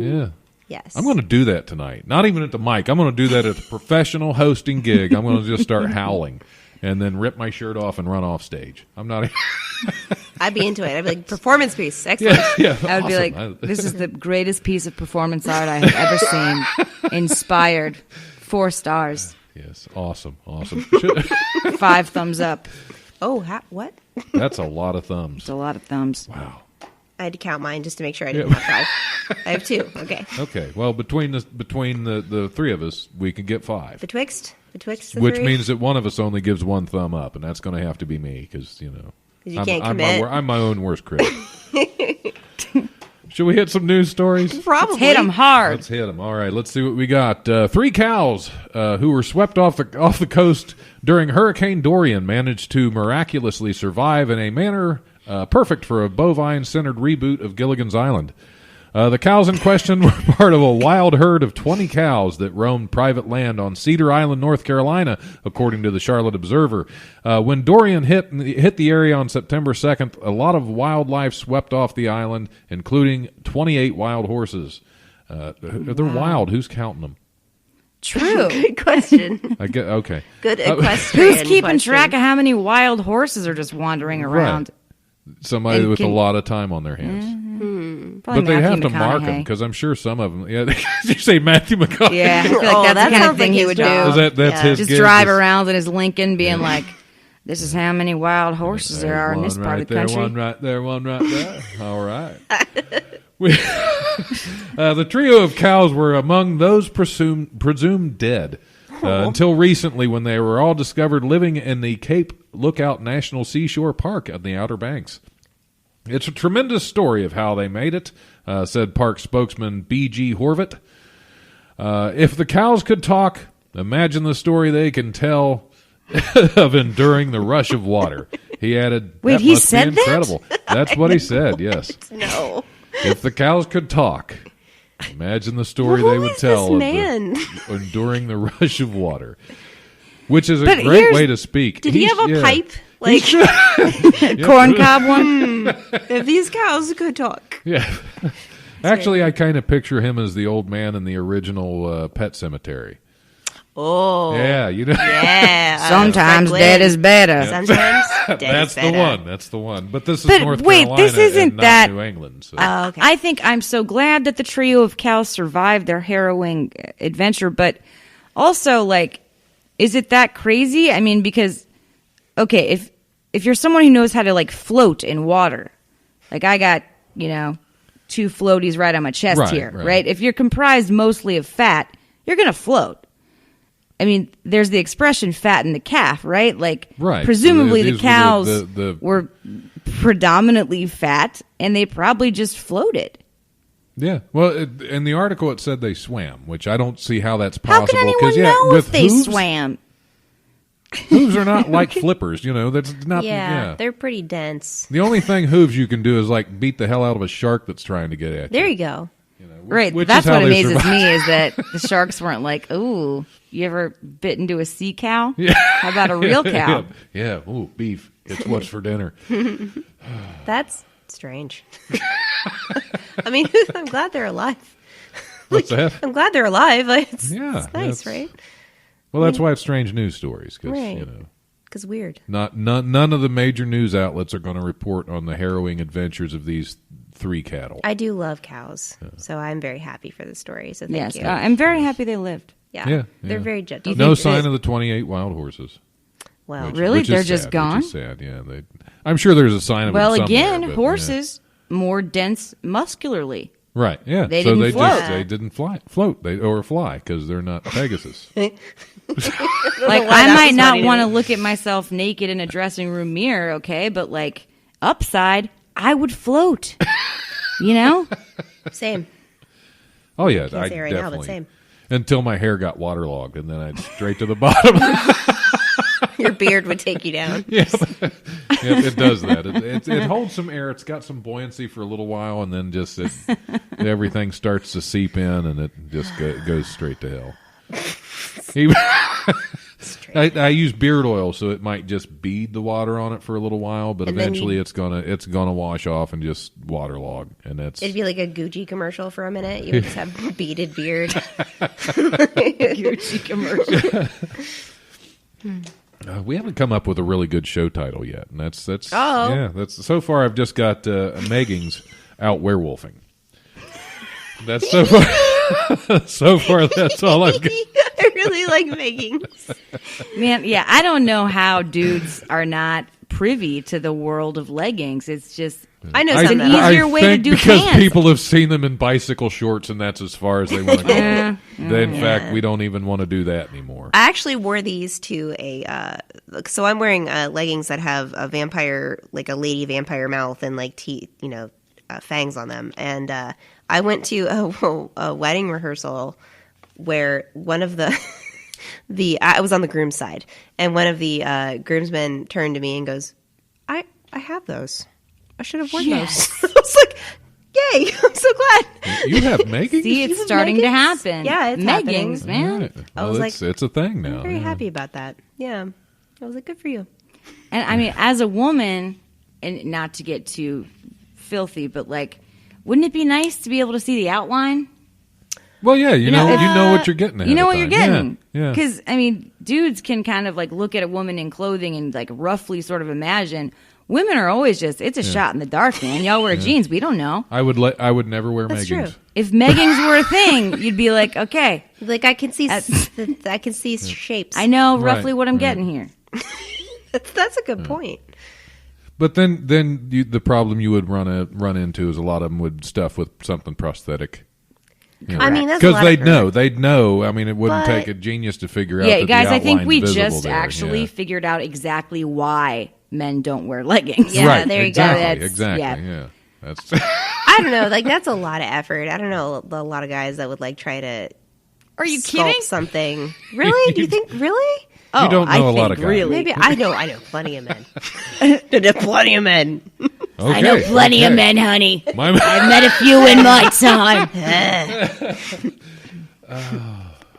Yeah.
Yes.
I'm going to do that tonight. Not even at the mic. I'm going to do that at a professional hosting gig. I'm going to just start howling and then rip my shirt off and run off stage. I'm not.
I'd be into it. I'd be like, performance piece. Excellent.
Yeah.
I would be
awesome.
like, this is the greatest piece of performance art I have ever seen. Inspired. 4 stars.
Yes. Awesome.
5 thumbs up.
Oh, what?
That's a lot of thumbs.
It's a lot of thumbs.
Wow.
I had to count mine just to make sure I didn't have 5. I have 2. Okay.
Okay. Well, between the three of us, we can get 5.
Betwixt the
Which
3?
means that one of us only gives 1 thumb up, and that's going to have to be me because
you can't commit.
I'm my own worst critic. Should we hit some news stories?
Probably.
Hit them hard.
Let's hit them. All right, let's see what we got. 3 cows who were swept off the coast during Hurricane Dorian managed to miraculously survive in a manner perfect for a bovine-centered reboot of Gilligan's Island. The cows in question were part of a wild herd of 20 cows that roamed private land on Cedar Island, North Carolina, according to the Charlotte Observer. When Dorian hit the area on September 2nd, a lot of wildlife swept off the island, including 28 wild horses. They're wild. Who's counting them?
True.
Good question.
I get okay.
Good equestrian
Who's keeping
question.
track of how many wild horses are just wandering around?
Somebody
And
with a
can-
lot of time on their hands.
Probably
But they have
Matthew
to mark them
McConaughey.
because I'm sure some of them. Yeah, you say Matthew McConaughey.
Yeah, I feel like
Oh,
that's
that
the kind of
sounds
thing
like
he
his
would
job.
do.
That's his
Just
gig.
drive
Just-
around in his Lincoln being like, this is how many wild horses there are in this
One
part
right
of the
there,
country.
one right there, one right there. All right. The trio of cows were among those presumed dead until recently when they were all discovered living in the Cape Lookout National Seashore Park on the Outer Banks. It's a tremendous story of how they made it, said park spokesman B.G. Horvath. If the cows could talk, imagine the story they can tell of enduring the rush of water. He added,
Wait,
that
he
must
said
be
that?
incredible. That's what he said, yes.
No.
If the cows could talk, imagine the story
Who
they would
is
tell
this
of
man?
enduring the rush of water, which is a
But
great
here's-
way to speak.
Did he have a pipe? Like,
Corn cob one?
if these cows could talk.
Yeah. Actually, I kind of picture him as the old man in the original Pet Cemetery.
Oh.
Yeah, you know.
Yeah.
Sometimes
Like
dead is better.
Sometimes
That's the one. That's the one. But this is
But
North
wait,
Carolina
this isn't
and not
that-
New England. So.
Oh, okay.
I think I'm so glad that the trio of cows survived their harrowing adventure, but also, like, is it that crazy? I mean, because, okay, if you're someone who knows how to, like, float in water, like I got, 2 floaties right on my chest
Right,
here,
right.
right? If you're comprised mostly of fat, you're going to float. I mean, there's the expression "fat in the calf," right? Like,
Right.
presumably
So
the
these
cows
were the-
were predominantly fat, and they probably just floated.
Yeah. Well, in the article it said they swam, which I don't see how that's
How
possible.
can anyone
'cause,
know
with
if they
hooves,
swam?
Hooves are not like flippers. That's not.
Yeah, they're pretty dense.
The only thing hooves you can do is like beat the hell out of a shark that's trying to get at you.
There you go.
Right.
which
That's
is how
what
they
amazes
survive.
me is that the sharks weren't like, "Ooh, you ever bit into a sea cow? Yeah. How about a real cow?"
Yeah. Ooh, beef. It's what's for dinner.
That's strange. I mean, I'm glad they're alive.
What's that?
I'm glad they're alive. It's
Yeah,
it's nice,
that's-
right?
Well, that's why it's strange news stories because
Right. Because weird.
none of the major news outlets are going to report on the harrowing adventures of these 3 cattle.
I do love cows, so I'm very happy for the story. So thank
Yes,
you.
I'm very happy they lived.
Yeah,
they're
yeah.
very gentle.
No
think
sign
that-
of the 28 wild horses.
Well,
Really?
Which is
They're just
sad,
gone?
Which is sad. Yeah, I'm sure there's a sign of
Well,
it somewhere,
again,
but, yeah.
horses more dense muscularly.
Right. Yeah.
They
so
didn't
they
float.
they didn't float or fly because they're not Pegasus.
Like
why
I
that
might
was
not
funny to
want to
me.
look at myself naked in a dressing room mirror, okay? But like upside, I would float.
same.
Oh yeah,
Can't
I
say right now,
definitely.
but same.
Until my hair got waterlogged, and then I'd straight to the bottom.
Your beard would take you down.
Yeah, it does that. It holds some air. It's got some buoyancy for a little while, and then just everything starts to seep in, and it just goes straight to hell. Even- I use beard oil, so it might just bead the water on it for a little while, but
And then
eventually it's gonna wash off and just waterlog, and that's
It'd be like a Gucci commercial for a minute. You would just have beaded beard.
Gucci commercial.
we haven't come up with a really good show title yet, and that's
Oh.
yeah. That's so far. I've just got Meggings out werewolfing. That's so far. So far, that's all I've got.
I really like Meggings.
Man, yeah, I don't know how dudes are not privy to the world of leggings. It's just
I know
It's an
something.
easier way to
think
do
because
pants.
people have seen them in bicycle shorts, and that's as far as they want to go.
Yeah.
In fact, we don't even want to do that anymore.
I actually wore these to so I'm wearing leggings that have a vampire, like a lady vampire mouth and like teeth, fangs on them. And I went to a wedding rehearsal where one of the I was on the groom's side, and one of the groomsmen turned to me and goes, I have those. I should have worn
Yes.
those. I was like, yay, I'm so glad.
You have Meggings?
see, it's
have
starting to
Meggings?
happen.
Yeah, it's
Meggings,
happening.
man.
Right.
I
Well,
was
it's a thing now.
I'm very
yeah.
happy about that. Yeah. I was like, good for you.
And I mean, as a woman, and not to get too filthy, but like, wouldn't it be nice to be able to see the outline?
Well, yeah, you know what you're getting.
You know what you're getting.
Yeah.
Because I mean, dudes can kind of like look at a woman in clothing and like roughly sort of imagine. Women are always just, it's a shot in the dark, man. Y'all wear jeans, we don't know.
I would never wear
That's
Meggings.
true.
If Meggings were a thing, you'd be like, okay,
Like I can see,
That's-
I can see shapes.
I know
Right,
roughly what I'm
right.
getting here.
That's a good point.
But then the problem you would run into is a lot of them would stuff with something prosthetic.
I mean, that's a
Because
lot of
they'd know. I mean, it wouldn't
But-
take a genius to figure out.
Yeah,
that
guys,
the
I think
outline's
we
visible
just
there.
actually
Yeah.
figured out exactly why men don't wear leggings.
Yeah,
right,
there you go.
exactly,
That's-
exactly.
yeah.
Yeah, that's
I don't know. Like that's a lot of effort. I don't know a lot of guys that would like try to
Are you
sculpt
kidding?
something. Really? Do you think really?
Oh,
don't know
I
a lot
think
of guys.
really.
Maybe I know plenty of men. I know plenty of men.
I know
Okay,
plenty of
okay.
men, honey.
My-
I've met a few in my time.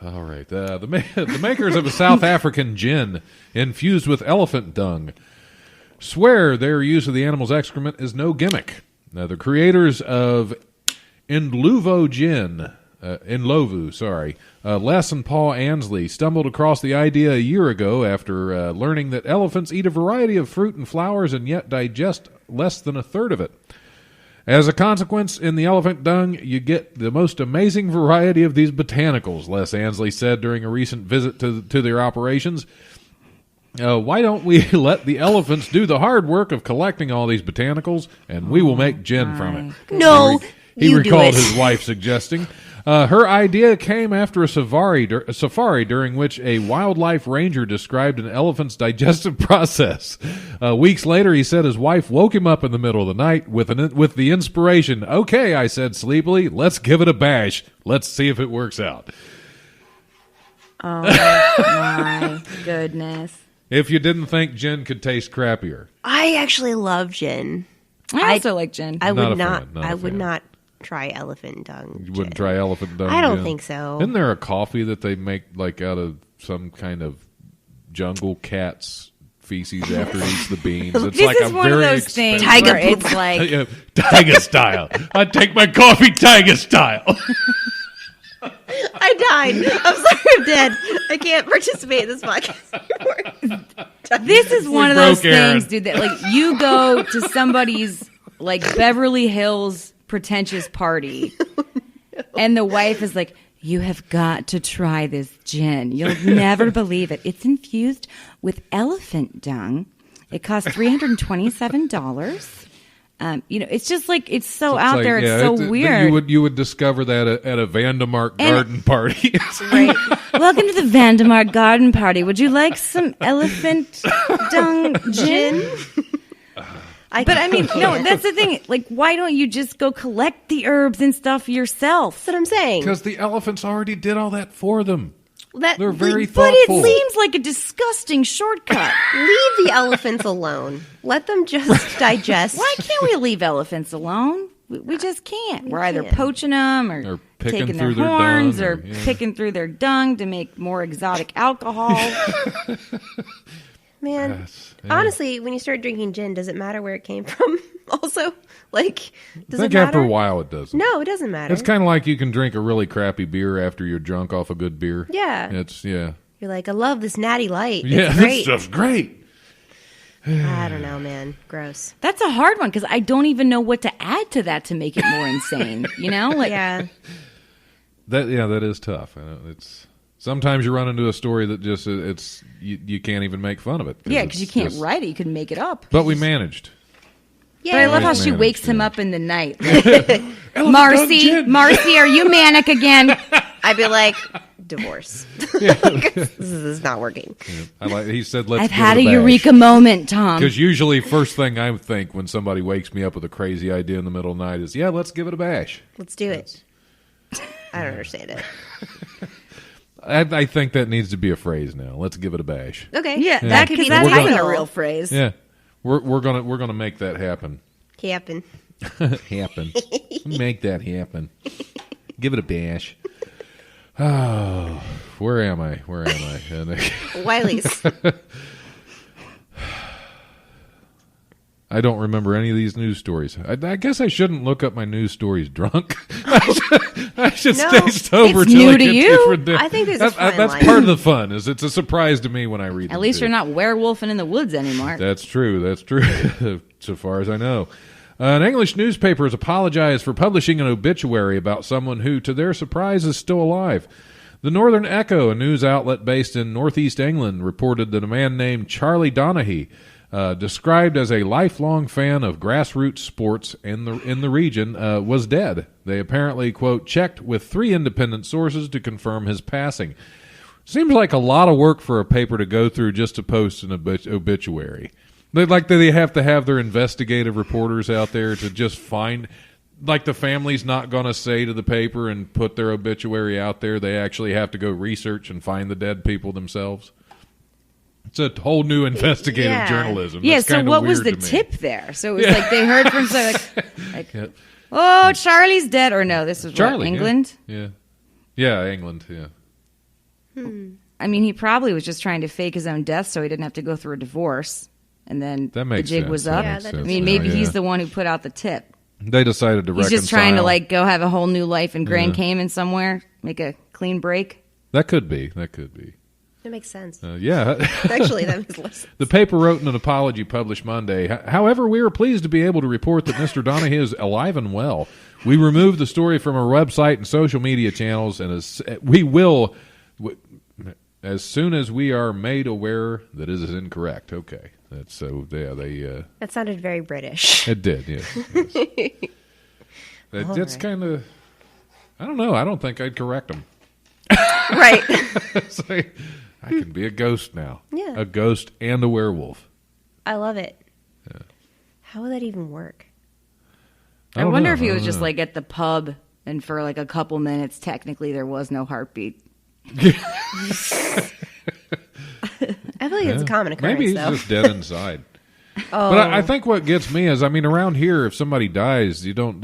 All right. The makers of a South African gin infused with elephant dung swear their use of the animal's excrement is no gimmick. Now, the creators of Indluvo Gin Les and Paul Ansley stumbled across the idea a year ago after learning that elephants eat a variety of fruit and flowers and yet digest less than a third of it. As a consequence, in the elephant dung, you get the most amazing variety of these botanicals, Les Ansley said during a recent visit to their operations. Why don't we let the elephants do the hard work of collecting all these botanicals, and we will make gin from it?
No,
He
you do
recalled
it.
his wife suggesting. Her idea came after a safari during which a wildlife ranger described an elephant's digestive process. Weeks later, he said his wife woke him up in the middle of the night with the inspiration, "Okay," I said sleepily, "let's give it a bash. Let's see if it works out."
Oh, my goodness.
If you didn't think gin could taste crappier.
I actually love gin.
I also like gin.
I
Not
would
a
not.
fan, not a
I would
fan.
not try elephant dung.
You wouldn't try elephant dung
I don't
gin?
think so.
Isn't there a coffee that they make like out of some kind of jungle cat's feces after it eats the beans? It's
This
like
is
a
one of
very
those things
expensive-
where it's like,
Yeah, Tiger style. I take my coffee Tiger style.
I died. I'm sorry, I'm dead. I can't participate in this podcast anymore.
this is one of those
broke Aaron.
things, dude, that like you go to somebody's like Beverly Hills pretentious party and the wife is like, "You have got to try this gin. You'll never believe it. It's infused with elephant dung. It costs $327. It's just like it's so out there. It's so weird.
You would discover that at a Vandemark garden party.
Right. Welcome to the Vandemark Garden Party. Would you like some elephant dung gin? But I mean, no, that's the thing. Like, why don't you just go collect the herbs and stuff yourself?
That's what I'm saying.
Because the elephants already did all that for them. They're very
But
thoughtful.
it seems like a disgusting shortcut.
Leave the elephants alone. Let them just digest.
Why can't we leave elephants alone? We just can't. We're either
can't.
poaching them or
Or picking
taking their
through their
horns
dung
or
or- yeah.
picking through their dung to make more exotic alcohol.
Man,
Yes, yeah.
honestly, when you start drinking gin, does it matter where it came from? Also, like, does
I think
it matter?
after a while it doesn't.
No, it doesn't matter.
It's kind of like you can drink a really crappy beer after you're drunk off a good beer.
Yeah.
Yeah.
You're like, I love this natty light.
Yeah,
It's
this
great.
stuff's great.
I don't know, man. Gross.
That's a hard one because I don't even know what to add to that to make it more insane. You know, like
Yeah.
That is tough. It's sometimes you run into a story that just you can't even make fun of it.
yeah, because you
it's
can't
just-
write it. You can make it up.
But we managed.
Yeah.
But I love how
Always
she
managed,
wakes him
yeah.
up in the night. Marcy, are you manic again?
I'd be like, divorce. This is not working.
He said, "Let's."
I've had a eureka moment, Tom.
Because usually, first thing I think when somebody wakes me up with a crazy idea in the middle of the night is, "Yeah, let's give it a bash."
Let's do it. I don't understand it.
I think that needs to be a phrase now. Let's give it a bash.
Okay.
Yeah,
that could be the
that's even
title.
a real phrase.
Yeah, we're gonna make that happen.
Happen.
Happen. Make that happen. Give it a bash. Oh, where am I?
Wiley's.
I don't remember any of these news stories. I guess I shouldn't look up my news stories drunk. I should
No,
stay sober.
it's
till
new
I
to
get
you.
different day.
I think there's a fine
that's
line.
part of the fun. Is it's a surprise to me when I read.
At
them,
least
too.
you're not werewolfing in the woods anymore.
That's true. So far as I know. An English newspaper has apologized for publishing an obituary about someone who, to their surprise, is still alive. The Northern Echo, a news outlet based in northeast England, reported that a man named Charlie Donaghy, described as a lifelong fan of grassroots sports in the region, was dead. They apparently, quote, checked with 3 independent sources to confirm his passing. Seems like a lot of work for a paper to go through just to post an obituary. They have to have their investigative reporters out there to just find, like the family's not going to say to the paper and put their obituary out there. They actually have to go research and find the dead people themselves. It's a whole new investigative
Yeah.
journalism.
Yeah,
That's
so
kinda
what was the
weird to me.
tip there? So it was like they heard from somebody like
Yeah.
oh, Charlie's dead. Or no, this was
Charlie,
what,
yeah.
England?
Yeah, England, yeah.
I mean, he probably was just trying to fake his own death so he didn't have to go through a divorce. And then
That
the
makes
jig
sense.
was
That
up.
Yeah,
makes
that
sense.
I mean, maybe
Yeah.
he's the one who put out the tip.
They decided to
He's
reconcile.
just trying to like go have a whole new life in Grand Cayman somewhere, make a clean break.
That could be. That could be.
That makes sense.
Yeah.
Actually, that makes less sense.
The paper wrote in an apology published Monday. However, we are pleased to be able to report that Mr. Donahue is alive and well. We removed the story from our website and social media channels, and we will, as soon as we are made aware that it is incorrect. Okay. That's so. Yeah, they.
That sounded very British.
It did. Yes. That's kind of. I don't know. I don't think I'd correct them.
Right.
Say, I can be a ghost now.
Yeah.
A ghost and a werewolf.
I love it. Yeah. How would that even work?
I wonder if he was just like at the pub and for like a couple minutes, technically there was no heartbeat.
I feel like it's a common occurrence.
Maybe he's just dead inside. But I think what gets me is, I mean, around here, if somebody dies, you don't.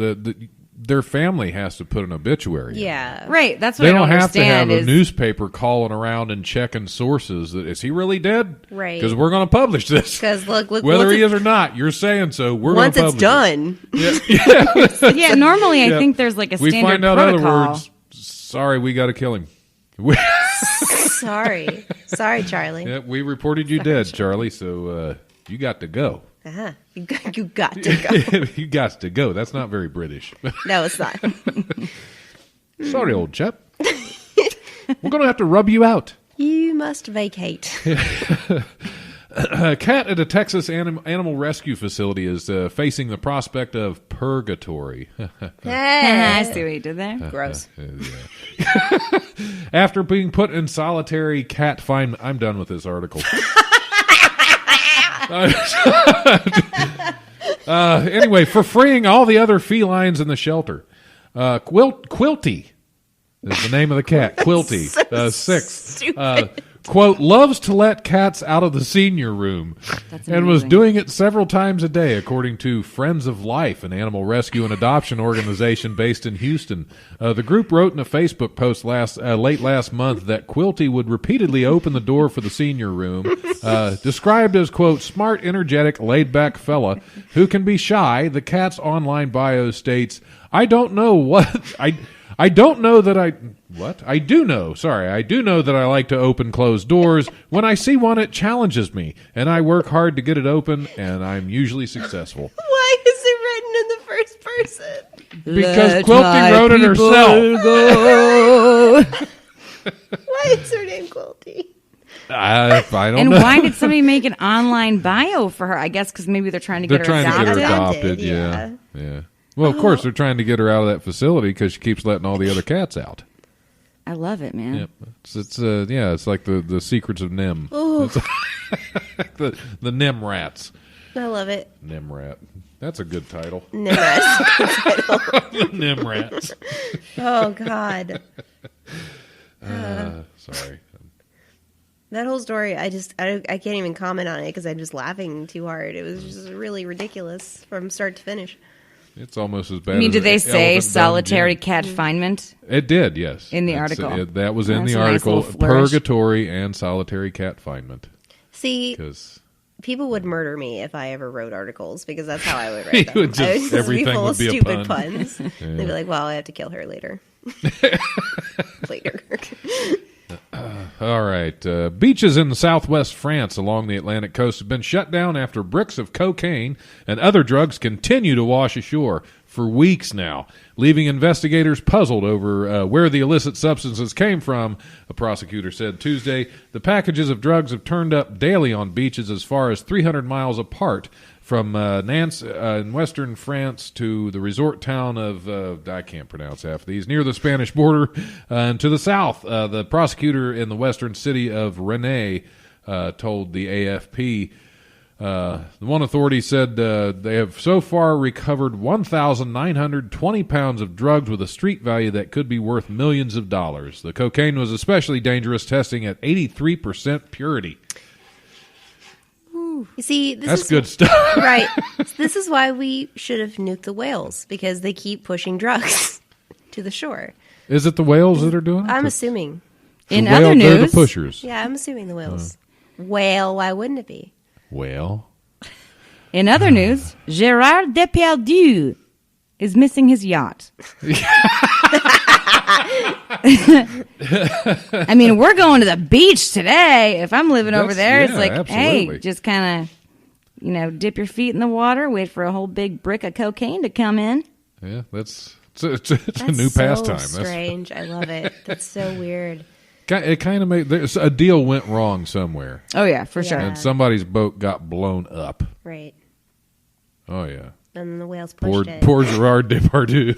Their family has to put an obituary.
Yeah,
right. That's what
they
I don't
have to have
understand
a newspaper calling around and checking sources. That is he really dead?
Right.
Because we're going to publish this.
Because look,
whether he is or not, you're saying so. We're going to publish
done.
it.
Yeah. Normally, I think there's like a standard
we find out
protocol.
other words. Sorry, we got to kill him.
Sorry, Charlie.
Yeah, we reported you dead, Charlie. So you got to go.
Uh-huh. You got to go.
You got to go. That's not very British.
No, it's not.
Sorry, old chap. We're going to have to rub you out.
You must vacate.
A cat at a Texas animal rescue facility is facing the prospect of purgatory.
I see what you did there.
Gross.
After being put in solitary cat fine. I'm done with this article. Anyway, for freeing all the other felines in the shelter. Quilty is the name of the cat. Quilty.
So
6.
stupid.
Quote, loves to let cats out of the senior room and was doing it several times a day, according to Friends of Life, an animal rescue and adoption organization based in Houston. The group wrote in a Facebook post late last month that Quilty would repeatedly open the door for the senior room, described as, quote, smart, energetic, laid-back fella who can be shy. The cat's online bio states, I do know that I like to open closed doors. When I see one, it challenges me, and I work hard to get it open, and I'm usually successful.
Why is it written in the first person?
Because Quilty wrote it herself.
Why is her name Quilty?
I don't
And
know.
why did somebody make an online bio for her? I guess because maybe they're trying to get her adopted.
Yeah. Well, of course, they're trying to get her out of that facility because she keeps letting all the other cats out.
I love it, man.
Yep. It's like the secrets of Nim. the Nim rats.
I love it.
Nim rat. That's a good title.
Nimrats.
Nim rats.
Oh God.
Sorry.
That whole story, I can't even comment on it because I'm just laughing too hard. It was just really ridiculous from start to finish.
It's almost as bad.
I mean,
as
did they say
elephant
solitary
dung
cat confinement?
It did, yes.
In the article.
That was in
That's
the
a nice
article.
little flourish.
Purgatory and solitary cat confinement.
See,
'Cause
people would murder me if I ever wrote articles because that's how I would write them.
would just-
I would just
everything
be full
would
of
be a
stupid
pun.
puns. They'd be like, "Well, I have to kill her later." Later.
All right. Beaches in southwest France along the Atlantic coast have been shut down after bricks of cocaine and other drugs continue to wash ashore for weeks now, leaving investigators puzzled over where the illicit substances came from, a prosecutor said Tuesday. The packages of drugs have turned up daily on beaches as far as 300 miles apart, from Nantes in western France to the resort town of, I can't pronounce half of these, near the Spanish border, and to the south. The prosecutor in the western city of Rennes told the AFP. The one authority said they have so far recovered 1,920 pounds of drugs with a street value that could be worth millions of dollars. The cocaine was especially dangerous, testing at 83% purity.
You see,
That's good stuff.
Right. This is why we should have nuked the whales, because they keep pushing drugs to the shore.
Is it the whales that are doing it?
I'm assuming.
In
The
other
whale- they're
news,
the pushers.
Yeah, I'm assuming the whales. Whale, why wouldn't it be?
Whale.
Gerard Depardieu is missing his yacht. I mean, we're going to the beach today. If I'm living over there, it's like,
absolutely.
hey, just kind of, dip your feet in the water, wait for a whole big brick of cocaine to come in.
Yeah, it's a new pastime.
That's strange. I love it. That's so weird.
It kind of made a deal went wrong somewhere,
Oh, yeah, for sure.
and somebody's boat got blown up.
Right.
Oh yeah,
And the whales
poor
pushed it.
Gerard Depardieu.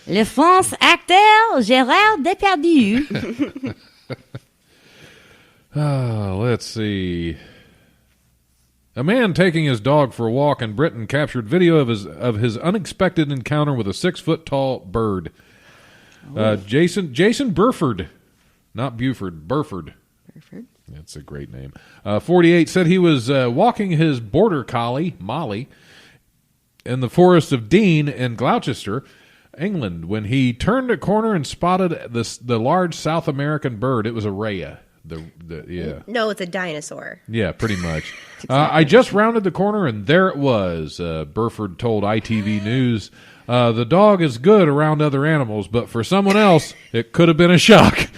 Le France acteur Gérard Depardieu.
Let's see. A man taking his dog for a walk in Britain captured video of his unexpected encounter with a 6-foot-tall bird. Jason Burford, not Buford, Burford. That's a great name. 48 said he was walking his border collie, Molly, in the forest of Dean in Gloucester, England, when he turned a corner and spotted the large South American bird. It was a rhea.
No, it's a dinosaur.
Yeah, pretty much. I just rounded the corner, and there it was. Burford told ITV News, the dog is good around other animals, but for someone else, it could have been a shock.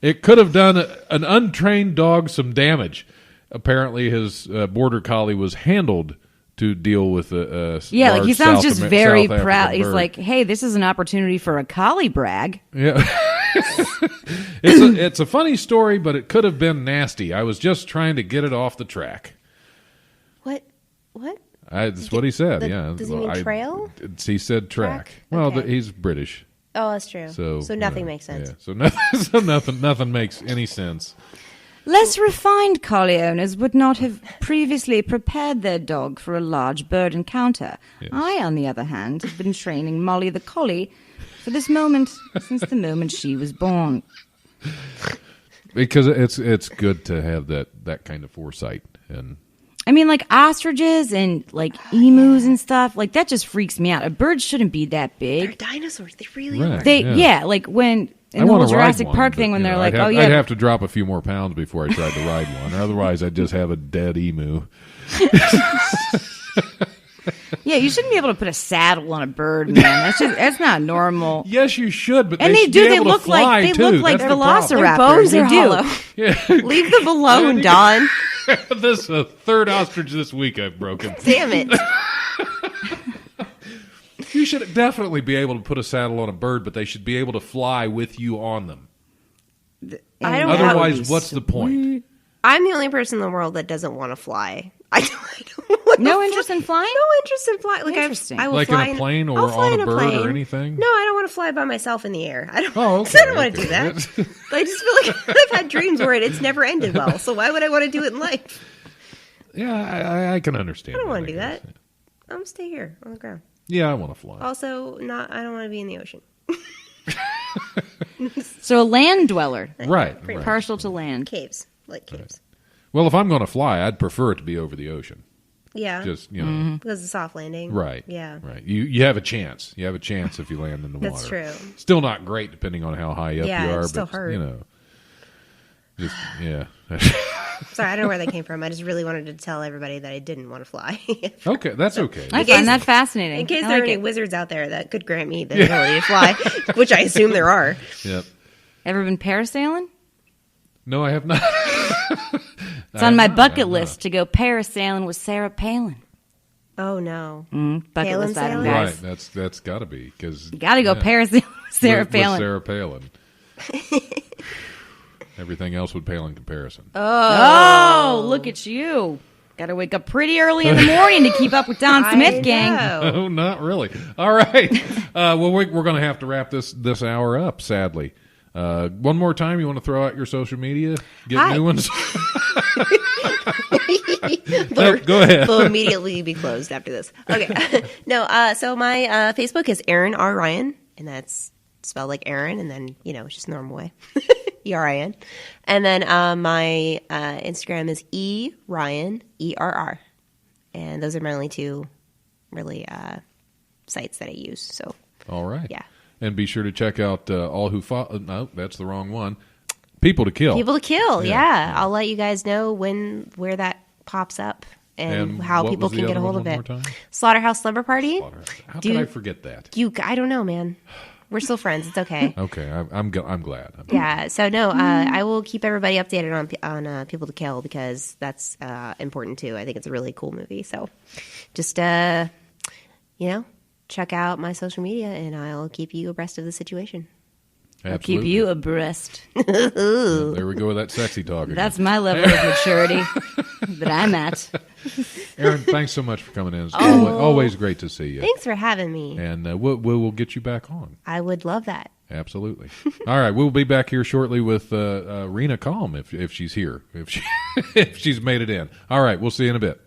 It could have done an untrained dog some damage. Apparently, his border collie was handled to deal with a
Yeah, like he sounds just very
South
proud.
African
He's
bird.
like, hey, this is an opportunity for a collie brag.
Yeah. It's a funny story, but it could have been nasty. I was just trying to get it off the track.
What?
That's what he said. Yeah.
Does he mean trail?
He said track.
Track?
Well,
Okay.
he's British,
Oh, that's true.
so
nothing makes sense.
Yeah. So nothing makes any sense.
Less refined collie owners would not have previously prepared their dog for a large bird encounter.
Yes.
I, on the other hand, have been training Molly the collie for this moment since the moment she was born.
Because it's good to have that kind of foresight. And
I mean, like ostriches and like emus and stuff, like that just freaks me out. A bird shouldn't be that
They're
big.
dinosaurs. They really
Right.
are.
Yeah, like when
I
in the
want
whole
to ride
Jurassic
one,
Park
but,
thing when
you
they're
know,
like,
I'd have,
oh yeah,
I'd have to drop a few more pounds before I tried to ride one. Otherwise, I'd just have a dead emu.
yeah, you shouldn't be able to put a saddle on a bird, man. That's not normal.
Yes, you should, but
And
they
they
should
do.
be
They
able
look
to fly
like
too.
velociraptors.
That's the problem.
Their bones
They
are
do.
hollow.
Yeah.
Leave them alone, Don.
This third ostrich this week I've broken.
Damn it.
You should definitely be able to put a saddle on a bird, but they should be able to fly with you on them.
I don't
Otherwise, what's the point?
I'm the only person in the world that doesn't want to fly. I don't want
No
to
interest in flying?
No interest in flying. Like
Interesting.
I will
Like in
fly
a plane or
I'll fly
on
in
a bird or
plane.
anything?
No, I don't want to fly by myself in the air. I don't.
Oh, okay.
I don't want to do that. I just feel like I've had dreams where it's never ended well. So why would I want to do it in life?
Yeah, I can understand.
I don't
that,
want to do
guess.
that. I'm gonna stay here on the ground.
Yeah, I want to fly.
Also, I don't want to be in the ocean.
So a land dweller,
Right.
partial to land.
Caves, like caves.
Well, if I'm going to fly, I'd prefer it to be over the ocean.
Yeah,
Just, you know.
because it's soft landing.
Right.
Yeah.
Right. You have a chance. You have a chance if you land in the water.
That's true.
Still not great depending on how high up
Yeah,
you
it
are,
still
but
hurt.
you know. Just yeah.
Sorry, I don't know where that came from. I just really wanted to tell everybody that I didn't want to fly.
Okay, that's okay.
I
In case-
find that fascinating.
In case
I
there are
like
any
it.
wizards out there that could grant me the ability to fly, which I assume there are.
Yep.
Ever been parasailing?
No, I have not.
It's on my bucket list to go parasailing with Sarah Palin.
Oh no!
Bucket
Palin
list item,
sailing?
guys.
Right, that's got to be because
You got to go parasailing with Sarah
with
Palin.
Sarah Palin. Everything else would pale in comparison.
Oh, look at you. Got to wake up pretty early in the morning to keep up with Don Smith, gang.
Oh, not really. All right. Well, we're going to have to wrap this hour up, sadly. One more time, you want to throw out your social media? Get
Hi.
new ones? No, go ahead.
Will immediately be closed after this. Okay. No. So my Facebook is Erin R Ryan, and that's spelled like Aaron, and then it's just normal way. ERIN. And then my Instagram is eRyan ERR, and those are my only two really sites that I use. So
All right.
yeah.
And be sure to check out All Who Follow. No, that's the wrong one. People to Kill.
People to Kill.
Yeah.
Yeah. I'll let you guys know where that pops up. and how
what
people
was the
can get a
other
hold
one
of
one more
it.
time?
Slaughterhouse Slumber Party.
How
Dude,
could I forget that?
I don't know, man. We're still friends. It's okay.
Okay, I'm glad.
Yeah. So no, I will keep everybody updated on People to Kill because that's important too. I think it's a really cool movie. So just check out my social media and I'll keep you abreast of the situation.
I'll keep you abreast.
There we go with that sexy talk again.
That's my level of maturity that I'm at.
Erin, thanks so much for coming in. It's always great to see you.
Thanks for having me.
And we'll get you back on.
I would love that.
Absolutely. All right, we'll be back here shortly with Rena Calm if she's here, if she's made it in. All right, we'll see you in a bit.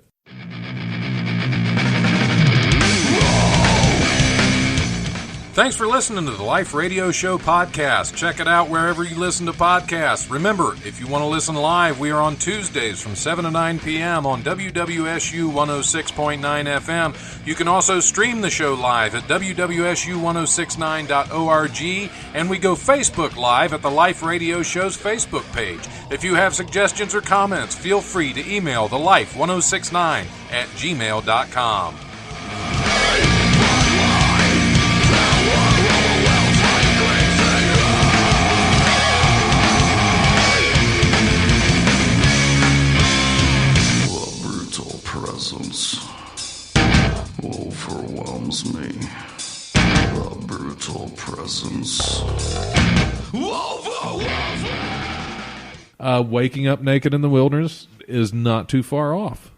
Thanks for listening to the Life Radio Show podcast. Check it out wherever you listen to podcasts. Remember, if you want to listen live, we are on Tuesdays from 7 to 9 p.m. on WWSU 106.9 FM. You can also stream the show live at WWSU1069.org, and we go Facebook Live at the Life Radio Show's Facebook page. If you have suggestions or comments, feel free to email thelife1069@gmail.com.
Presence overwhelms me. The brutal presence overwhelms me.
Waking up naked in the wilderness is not too far off.